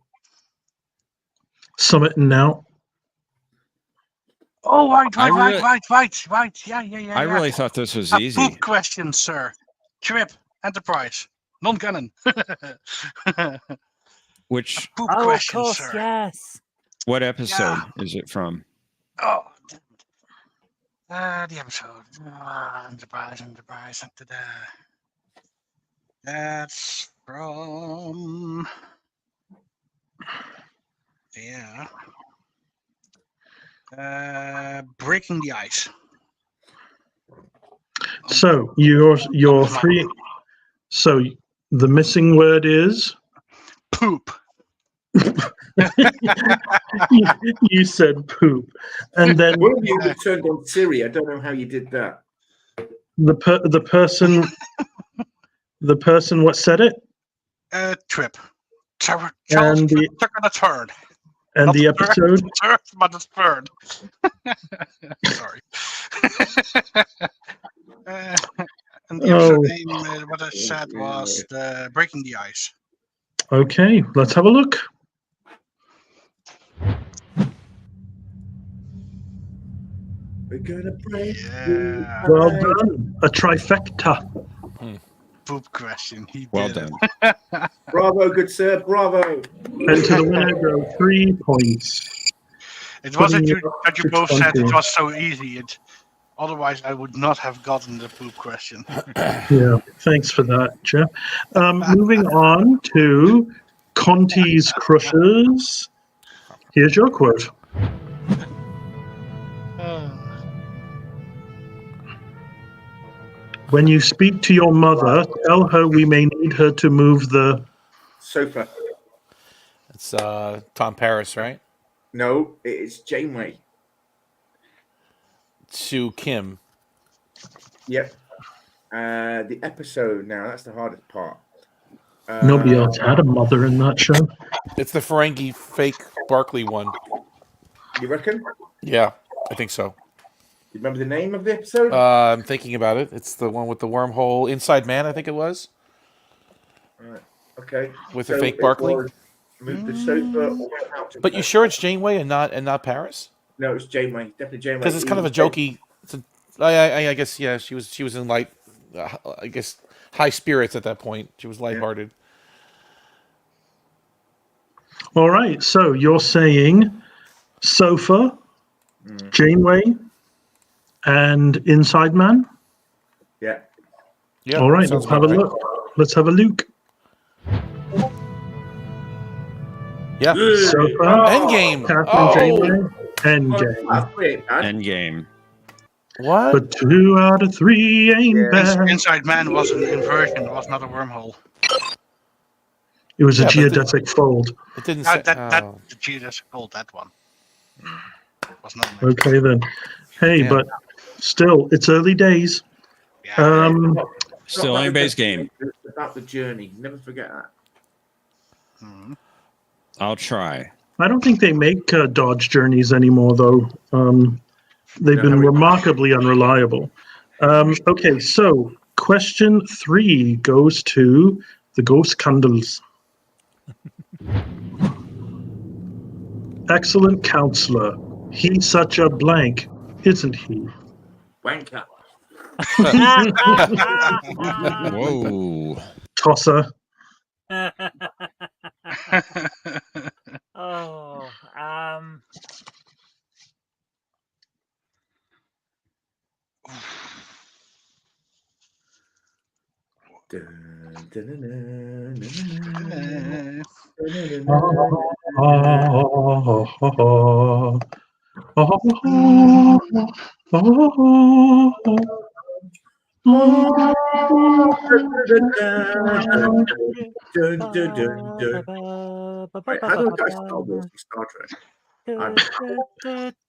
Summit now. Oh, right. I Yeah. I really thought this was A easy. poop question, sir. Trip, Enterprise, non-canon. Which Poop Oh, of question, course, sir. yes. what episode is it from? Oh, the episode. Enterprise. Da-da. That's from. Yeah. Breaking the Ice. So, your free. So, the missing word is? Poop. You said poop. And then Well, you turned on Siri. I don't know how you did that. the person what said it? Trip. Charles And the- Tucker the Third. And Not the episode? Third, but the third. Sorry. And the episode name, what I said was Breaking the Ice. Okay, let's have a look. We're gonna break. Yeah. Well done. A trifecta. Poop question. He Well did done. it. Bravo, good sir. Bravo. And to the winner go 3 points. It was Putting that you you, up that you to both said 20. it was so easy. Otherwise, I would not have gotten the poop question. Yeah, thanks for that, Jeff. Moving on to Conti's Crushers. Here's your quote. When you speak to your mother, tell her we may need her to move the Sofa. It's Tom Paris, right? No, it's Janeway. To Kim. Yep. The episode now, that's the hardest part. Nobody else had a mother in that show. It's the Ferengi fake Barkley one. You reckon? Yeah, I think so. You remember the name of the episode? I'm thinking about it. It's the one with the wormhole Inside Man, I think it was. Right. Okay. With the fake Barkley. Move the sofa or couch. But you sure it's Janeway and not Paris? No, it's Janeway. Definitely Janeway. Because it's kind of a jokey. I guess yeah. She was in light. I guess high spirits at that point. She was lighthearted. All right, so you're saying Sofa, Janeway, and Inside Man? Yeah. Yeah. All right, let's have a look. Let's have a look. Yeah. Sofa, Endgame. Catherine Janeway, Endgame. Endgame. What? But 2 out of 3 ain't bad. Inside Man was an inversion. It was not a wormhole. It was a Yeah, but geodesic fold. It didn't No, say. the geodesic fold, that one. Was not an Okay then. Hey, Yeah. but still, it's early days. Still only base game. It's about the journey. Never forget that. I'll try. I don't think they make Dodge journeys anymore, though. They've been remarkably unreliable. Okay, so question 3 goes to the Ghost Candles. Excellent counselor. He's such a blank, isn't he? Wanker. Whoa. Tosser. Oh, Wait, how do I Star Wars and Star Trek?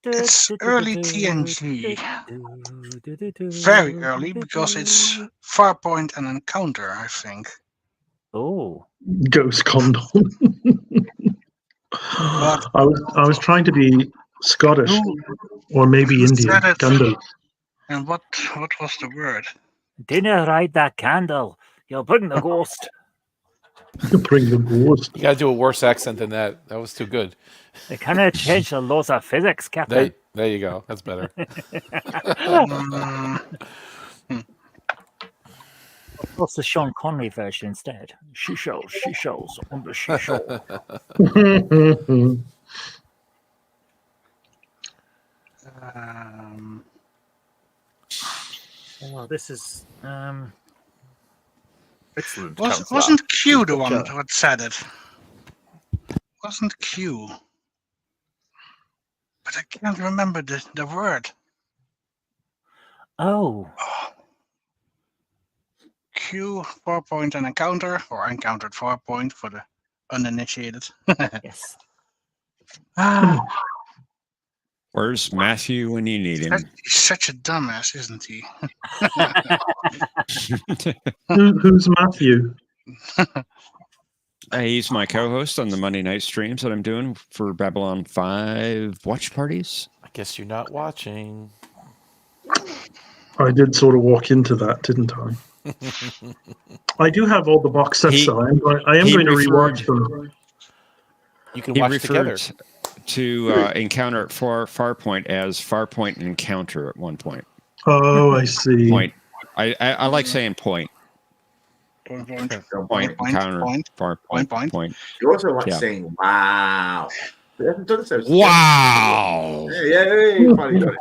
It's early TNG. Very early, because it's Farpoint and Encounter, I think. Oh. Ghost Condom. I was trying to be Scottish or maybe Indian. said it? Gandalf. And what was the word? Dinna ride that candle. You'll bring the ghost. Bring the ghost. You got to do a worse accent than that. That was too good. They cannot change the laws of physics, Captain. There you go. That's better. What's the Sean Connery version instead? She shows on the she show. Well, this is excellent. Wasn't Q the one that said it? Wasn't Q? But I can't remember the word. Oh. Q, Farpoint, and Encounter, or Encountered Farpoint for the uninitiated. Yes. Where's Matthew when you need him? He's such a dumbass, isn't he? Who's Matthew? He's my co-host on the Monday night streams that I'm doing for Babylon 5 watch parties. I guess you're not watching. I did sort of walk into that, didn't I? I do have all the box sets, though. I am going to rewatch them. You can He watch referred together. to Encounter at Farpoint as Farpoint Encounter at one point. Oh, I see. Point. I like saying point. Point. Encounter. Point. You also like Yeah. saying "wow." We haven't done so. Wow. Yeah, finally got it.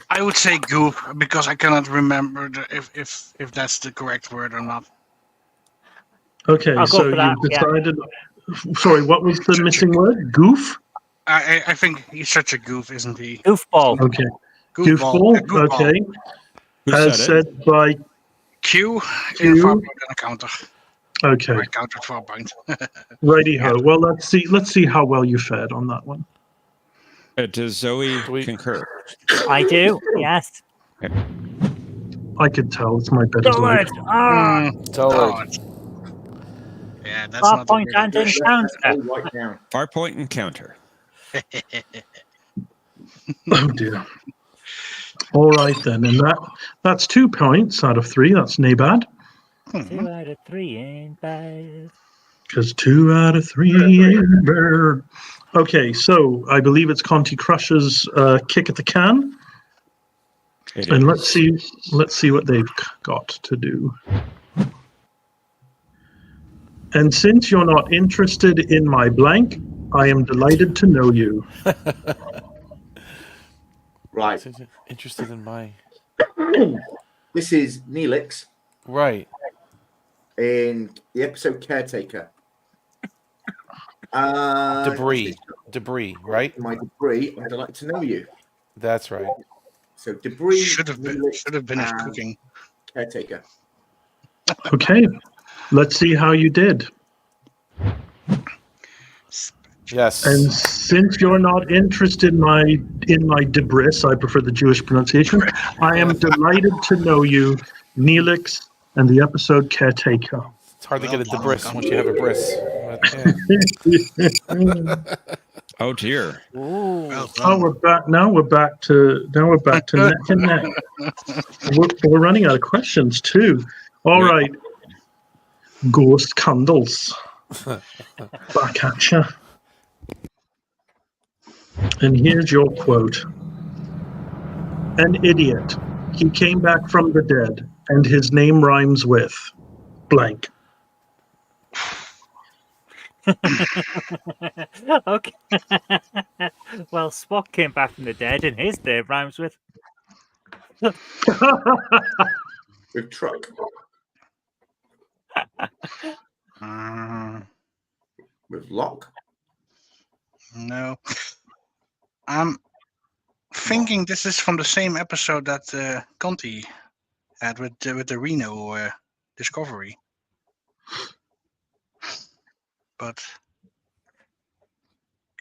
I would say goof because I cannot remember if that's the correct word or not. Okay, I'll go so for that, you've decided. Sorry, what was the missing word? Goof? I think he's such a goof, isn't he? Goofball. Okay. Goofball. Goofball. Okay. Who As said said by Q Q. in Farpoint Encounter. Okay. Or Encounter at Farpoint. Righty ho. Well, let's see how well you fared on that one. Does Zoe concur? I do, yes. I could tell it's my better Dullard! life. Dullard. Yeah, that's not Farpoint and Encounter. Right now. Farpoint Encounter. Oh dear. All right then, and that's 2 points out of 3. That's nae bad. 2 out of 3 ain't bad. Because 2 out of 3 ain't bad. Okay, so I believe it's Conti Crush's kick at the can. And let's see what they've got to do. And since you're not interested in my blank, I am delighted to know you. Right. Interested in my. This is Neelix. Right. In the episode Caretaker. Debris, right? My debris. I'd like to know you. That's right. So debris should have been his cooking. Caretaker. Okay, let's see how you did. Yes. And since you're not interested in my debris, I prefer the Jewish pronunciation. I am delighted to know you, Neelix, and the episode Caretaker. It's hard to get a debris once you have a bris. Oh dear. Oh, we're back now. We're back to neck and neck. We're running out of questions too. All right, Ghost Candles, back at ya. And here's your quote: "An idiot. He came back from the dead, and his name rhymes with blank." Okay. Well, Spock came back from the dead, and his name rhymes with. With truck. With lock. No. I'm thinking this is from the same episode that Conti had with the Reno Discovery. But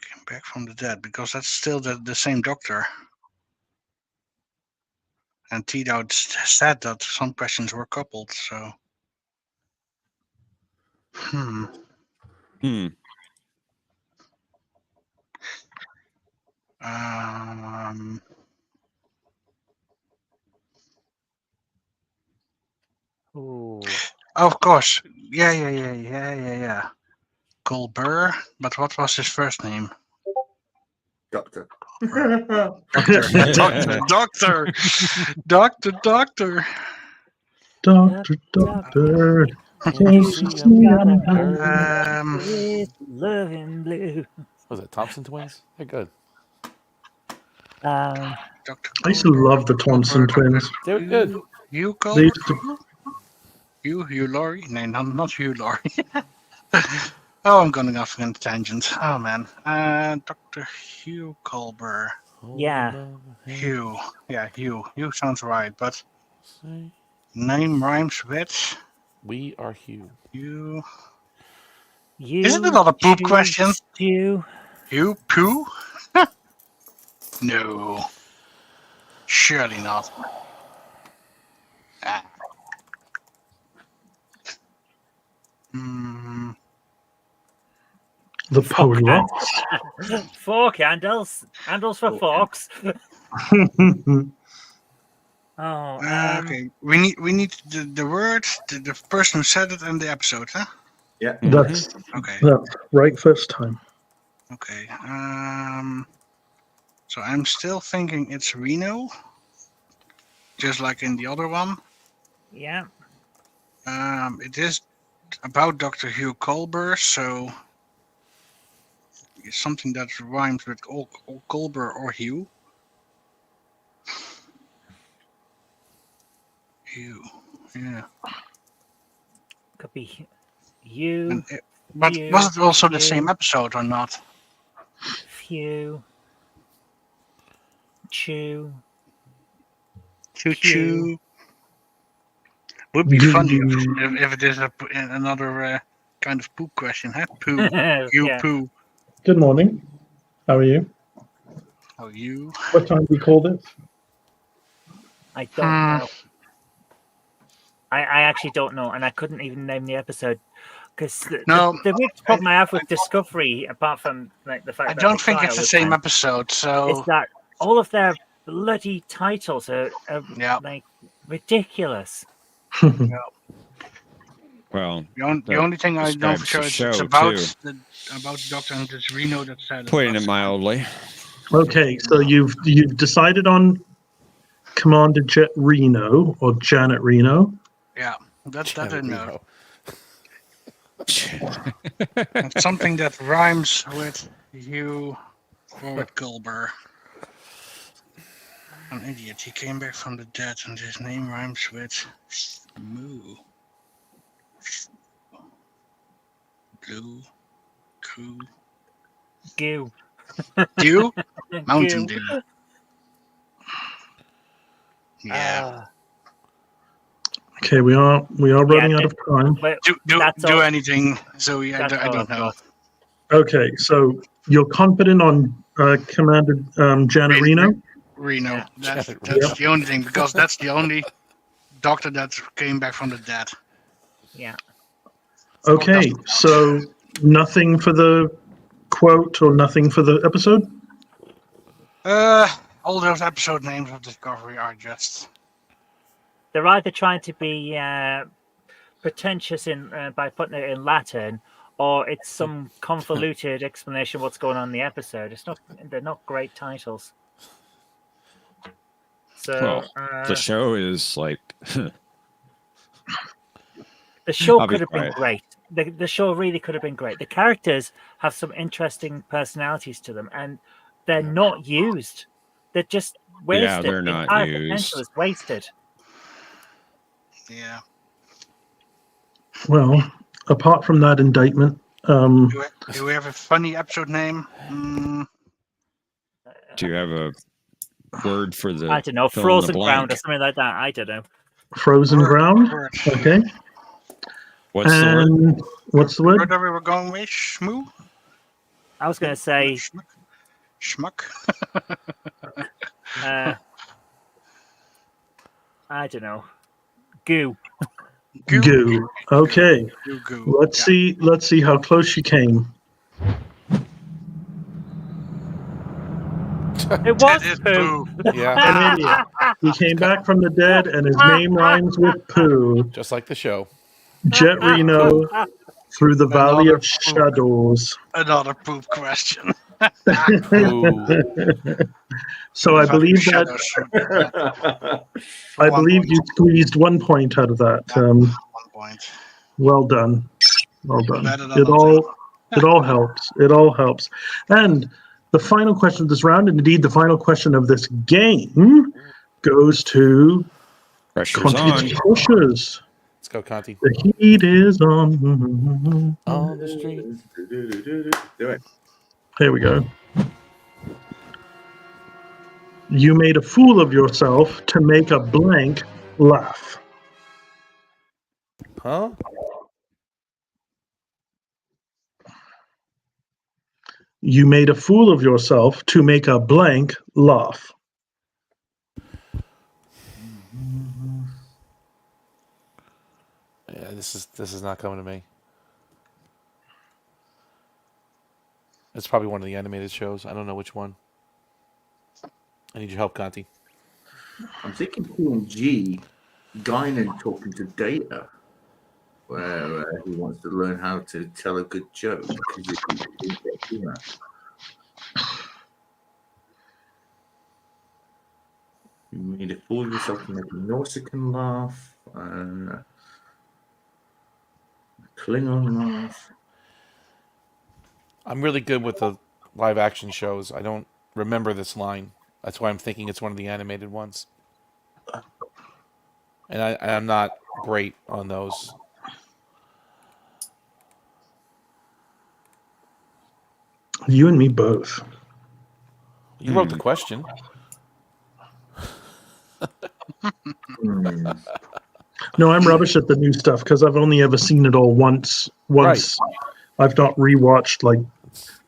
came back from the dead because that's still the same doctor. And Tito said that some questions were coupled, so. Of course. Yeah. Colbert, but what was his first name? Doctor. Doctor. Loving blue. Was it Thompson twins? They're good. I used to love the Thompson twins. They're good. You call They used to- you Laurie? No, not you, Laurie. Oh, I'm going off on a tangent. Oh man, Dr. Hugh Colbert. Yeah. Hugh. Yeah, Hugh. Hugh sounds right, but name rhymes with. We are Hugh. Hugh. You Isn't it not a poop question? Hugh Poo? No. Surely not. The Poliots. Fork handles. Handles for forks. Oh, Okay, we need the word, the person who said it, and the episode, huh? Yeah. That's Okay. right first time. Okay. So I'm still thinking it's Reno, just like in the other one. yeah. It is about Dr. Hugh Colbert, so it's something that rhymes with Colbert or Hugh. Hugh, yeah. Could be you. But Few, was it also the few, same episode or not? Few. Chew. Choo Pew. choo. Would be funny if it is another kind of poop question, huh? Poo. You Yeah. poo. Good morning. How are you? How are you? What time do we call this? I don't know. I actually don't know, and I couldn't even name the episode because the biggest problem I have with Discovery, apart from like the fact I that don't the think trial it's the was same end, episode, so is that all of their bloody titles are yeah, like ridiculous. Well, the only thing I know for describes sure the is it's show, about too. about the Doctor and it's Reno that said it. Putting it mildly. Okay, so you've decided on Commander Jet Reno or Janet Reno. Yeah, that I Janet know. It's something that rhymes with Hugh or with Colbert. An idiot. He came back from the dead, and his name rhymes with Moo. Blue. Coo. Goo. Dew? Mountain Goo. Dew. Yeah. Okay, we are running out of time. Do anything, Zoe. I don't know. Okay, so you're confident on Commander Janet Reno? Reno. Yeah. That's Reno. the only thing, because that's the only doctor that came back from the dead. Yeah. Okay, so nothing for the quote or nothing for the episode? All those episode names of Discovery are just... They're either trying to be pretentious by putting it in Latin, or it's some convoluted explanation of what's going on in the episode. They're not great titles. So the show is like the show I'll be could have been quiet. great. The show really could have been great. The characters have some interesting personalities to them, and they're not used. They're just wasted. Yeah, they're The not entire used. potential is wasted. Yeah. Well, apart from that indictment, Do we have a funny episode name? Do you have a word for the I don't know, fill in the frozen ground or blank? something like that. I don't know. Frozen ground. Okay. What's the word? And what's the word? Where we were going with? Shmoo? I was going to say Schmuck? I don't know. Goo. Goo. Okay. Goo. Let's see how close you came. It was poo. Yeah. An idiot. He came back from the dead, and his name rhymes with poo. Just like the show. Jet Reno through the Valley of Shadows. Another poop question. So I believe that you squeezed 1 point out of that. 1 point. Well done. Well done. Better than It all helps. It all helps. And the final question of this round, and indeed the final question of this game, goes to Pressure's on. Pushers. Let's go, Conti. The heat is on. On the street. Do it. Here we go. You made a fool of yourself to make a blank laugh. Huh? You made a fool of yourself to make a blank laugh. Yeah, this is not coming to me. It's probably one of the animated shows. I don't know which one. I need your help, Conti. I'm thinking P&G, Guinan talking to Data, where he wants to learn how to tell a good joke. Because he get humor. You made a fool of yourself to make a Nausicaan laugh. Klingon laugh. I'm really good with the live action shows. I don't remember this line. That's why I'm thinking it's one of the animated ones. And I'm not great on those. You and me both. You wrote the question. No, I'm rubbish at the new stuff because I've only ever seen it all once. I've not rewatched, like,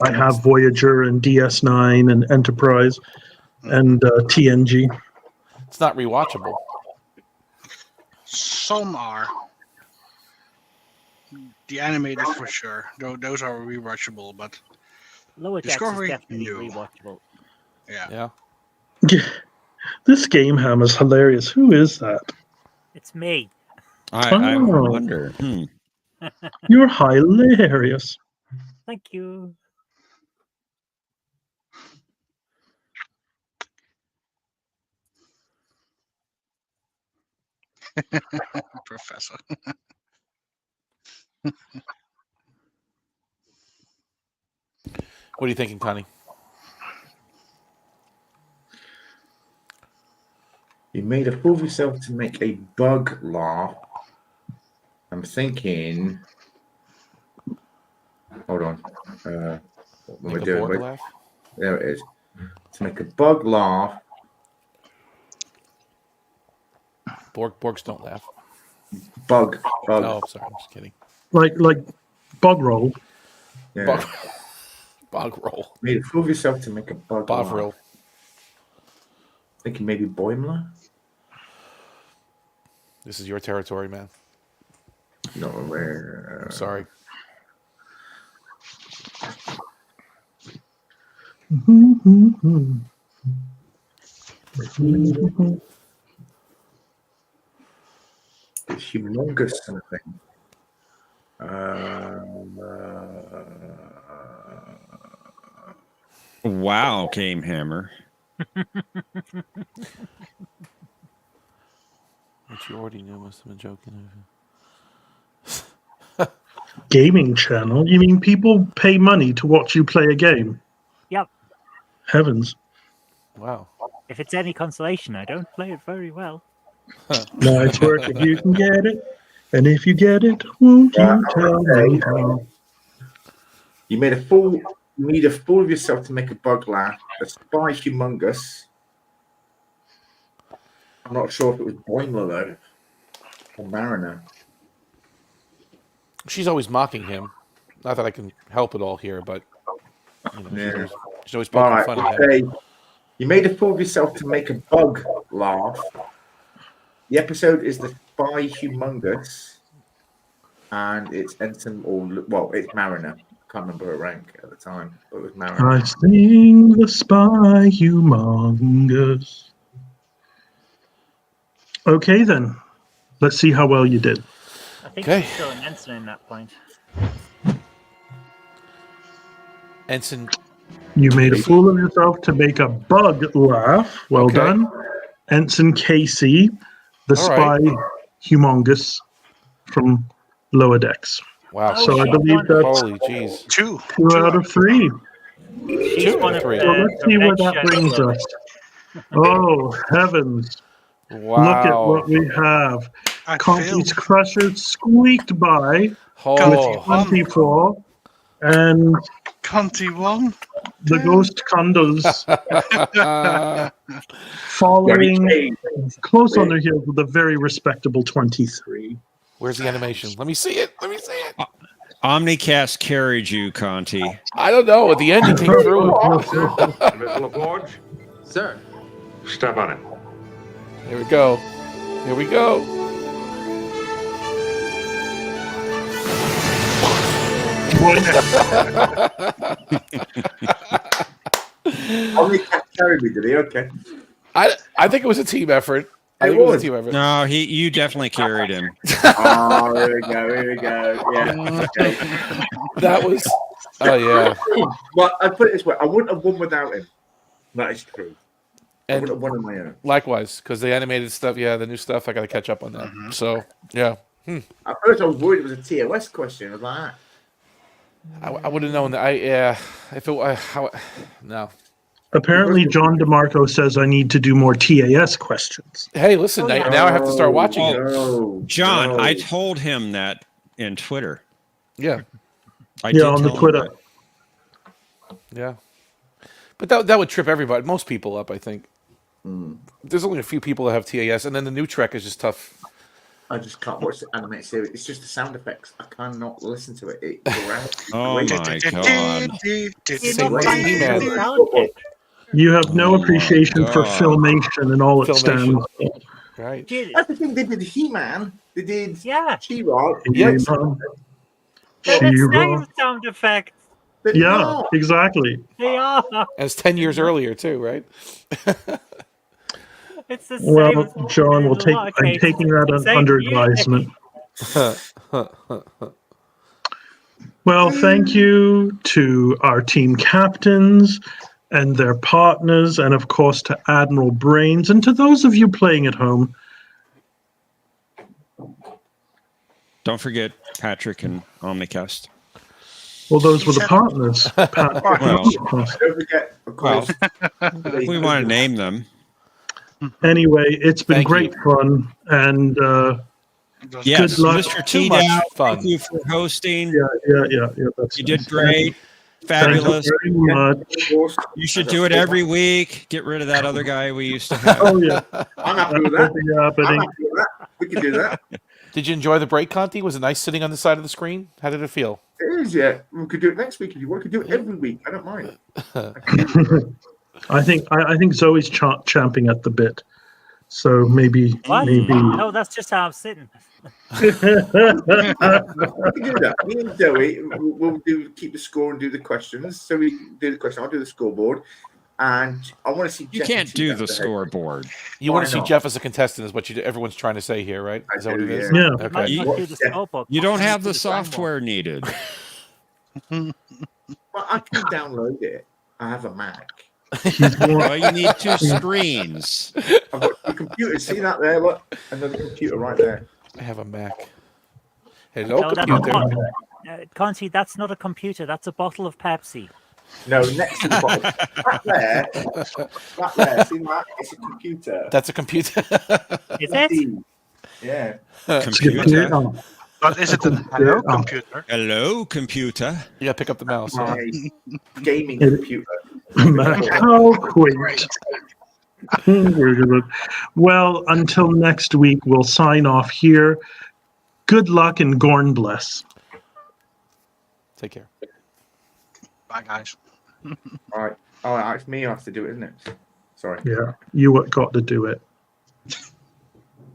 I have Voyager and DS9 and Enterprise and TNG. It's not rewatchable. Some are. The animated for sure. Those are rewatchable, but Lower Decks is Discovery, definitely no. rewatchable. Yeah. This game ham is hilarious. Who is that? It's me. I wonder. You're hilarious. Thank you. Professor. What are you thinking, Connie? You made a fool of yourself to make a bug laugh. I'm thinking. Hold on. What am I doing? Borg laugh? There it is. To make a bug laugh. Borgs don't laugh. Bug. Oh, I'm sorry. I'm just kidding. Like bog roll. Yeah. Bog roll. Made a fool of yourself to make a bug laugh. Bovril. Thinking maybe Boimler? This is your territory, man. Not aware. I'm sorry. It's humongous something. Wow, Game Hammer. Which you already knew must have been joking. Gaming channel? You mean people pay money to watch you play a game? Yep. Heavens. Wow. If it's any consolation, I don't play it very well. Nice work if you can get it. And if you get it, won't you tell me how? You made a fool of yourself to make a bug laugh. A spy humongous. I'm not sure if it was Boimler though. Or Mariner. She's always mocking him. Not that I can help it all here, but she's always poking fun at him. You made a fool of yourself to make a bug laugh. The episode is the Spy Humongous, and it's Ensign it's Mariner. Can't remember her rank at the time, but it was Mariner. I sing the Spy Humongous. Okay then, let's see how well you did. I think she's still an ensign in that point. Ensign. You made a fool of yourself to make a bug laugh. Well done. Ensign Casey, the spy humongous from Lower Decks. Wow. So I believe that's holy jeez. Two out of three. She's one of three. So let's see where that brings us. Oh, heavens. Wow. Look at what we have. Conti's Crusher squeaked by with 24. And Conti won. The Ghost Condos following close on their heels with a very respectable 23. Where's the animation? Let me see it. Omnicast carried you, Conti. I don't know. At the end, he came through. Mr. LaForge? Sir. Step on it. Here we go. Here we go. Only Cat carried me, did he? Okay. I think it was a team effort. I It think it was a was. team effort. No, you definitely carried him. Oh, here we go. Here we go. Yeah. Okay. That was. Oh yeah. Well, I put it this way: I wouldn't have won without him. That is true. I And would have won on my own. likewise, because the animated stuff, the new stuff, I got to catch up on that. So yeah. At first, I was worried it was a TOS question. I was like, I would have known that. If it no. Apparently, John DeMarco says I need to do more TAS questions. Hey, listen, now I have to start watching it. no, John, no. I told him that in Twitter. Yeah, I Yeah, did on the tell him Twitter. that. yeah. But that would trip everybody, most people up. I think. There's only a few people that have TAS, and then the new Trek is just tough. I just can't watch the animated series. It's just the sound effects. I cannot listen to it. It's around. Oh my god! Same with He-Man. You have no Oh my appreciation for God. Filmation and all it Filmation. stands for. Right. That's the thing. They did He-Man. They did Yeah. She-Ra. Yes. They're the She-Ra. same sound effects. But Yeah, no. exactly. They are. And it's 10 years earlier too, right? It's the same. Well, as what John, they we'll did take. in a lot of I'm cases. taking that Same under music. advisement. Well, thank you to our team captains and their partners, and of course to Admiral Brains, and to those of you playing at home. Don't forget Patrick and Omnicast. Well, those were the partners. Pat- Well, Don't forget, of course. we want to name them. Anyway, it's been Thank great fun, and Yes, good luck. Mr. Too T. much Dow, fun. thank you for hosting. Yeah. That's You did nice. great. Fabulous. Thank you very much. You should do it every week. Get rid of that other guy we used to have. Oh yeah, I'm happy with that'll that. be I'm happening. happy with that. We can do that. Did you enjoy the break, Conti? Was it nice sitting on the side of the screen? How did it feel? It is, yeah. We could do it next week if you want. We could do it every week. I don't mind. I think Zoe's champing at the bit, so maybe. What? No, that's just how I'm sitting. We can do that. Me and Zoe will keep the score and do the questions. So we do the question. I'll do the scoreboard, and I want to see. You Jeff can't and do Tina the at head. scoreboard. You want Why to see not? Jeff as a contestant is what everyone's trying to say here, right? Is that what it is? Yeah. Might Okay. not do the scoreboard. You don't Might have do the soundboard. software needed. Well, I can download it. I have a Mac. Well, you need two screens. I've got the computer. See that there? Look, another computer right there. I have a Mac. Hello, No, that's computer. not. Conti, that's not a computer. That's a bottle of Pepsi. No, next to the bottom. That there. That there. See that? It's a computer. That's a computer. Is it? Yeah. Computer. But is it a hello computer? Hello, computer. You gotta pick up the mouse. My gaming computer. How quaint. Very good. Well, until next week, we'll sign off here. Good luck and Gorn bless. Take care. Bye, guys. All right. Oh, it's me who has to do it, isn't it? Sorry. Yeah, you got to do it.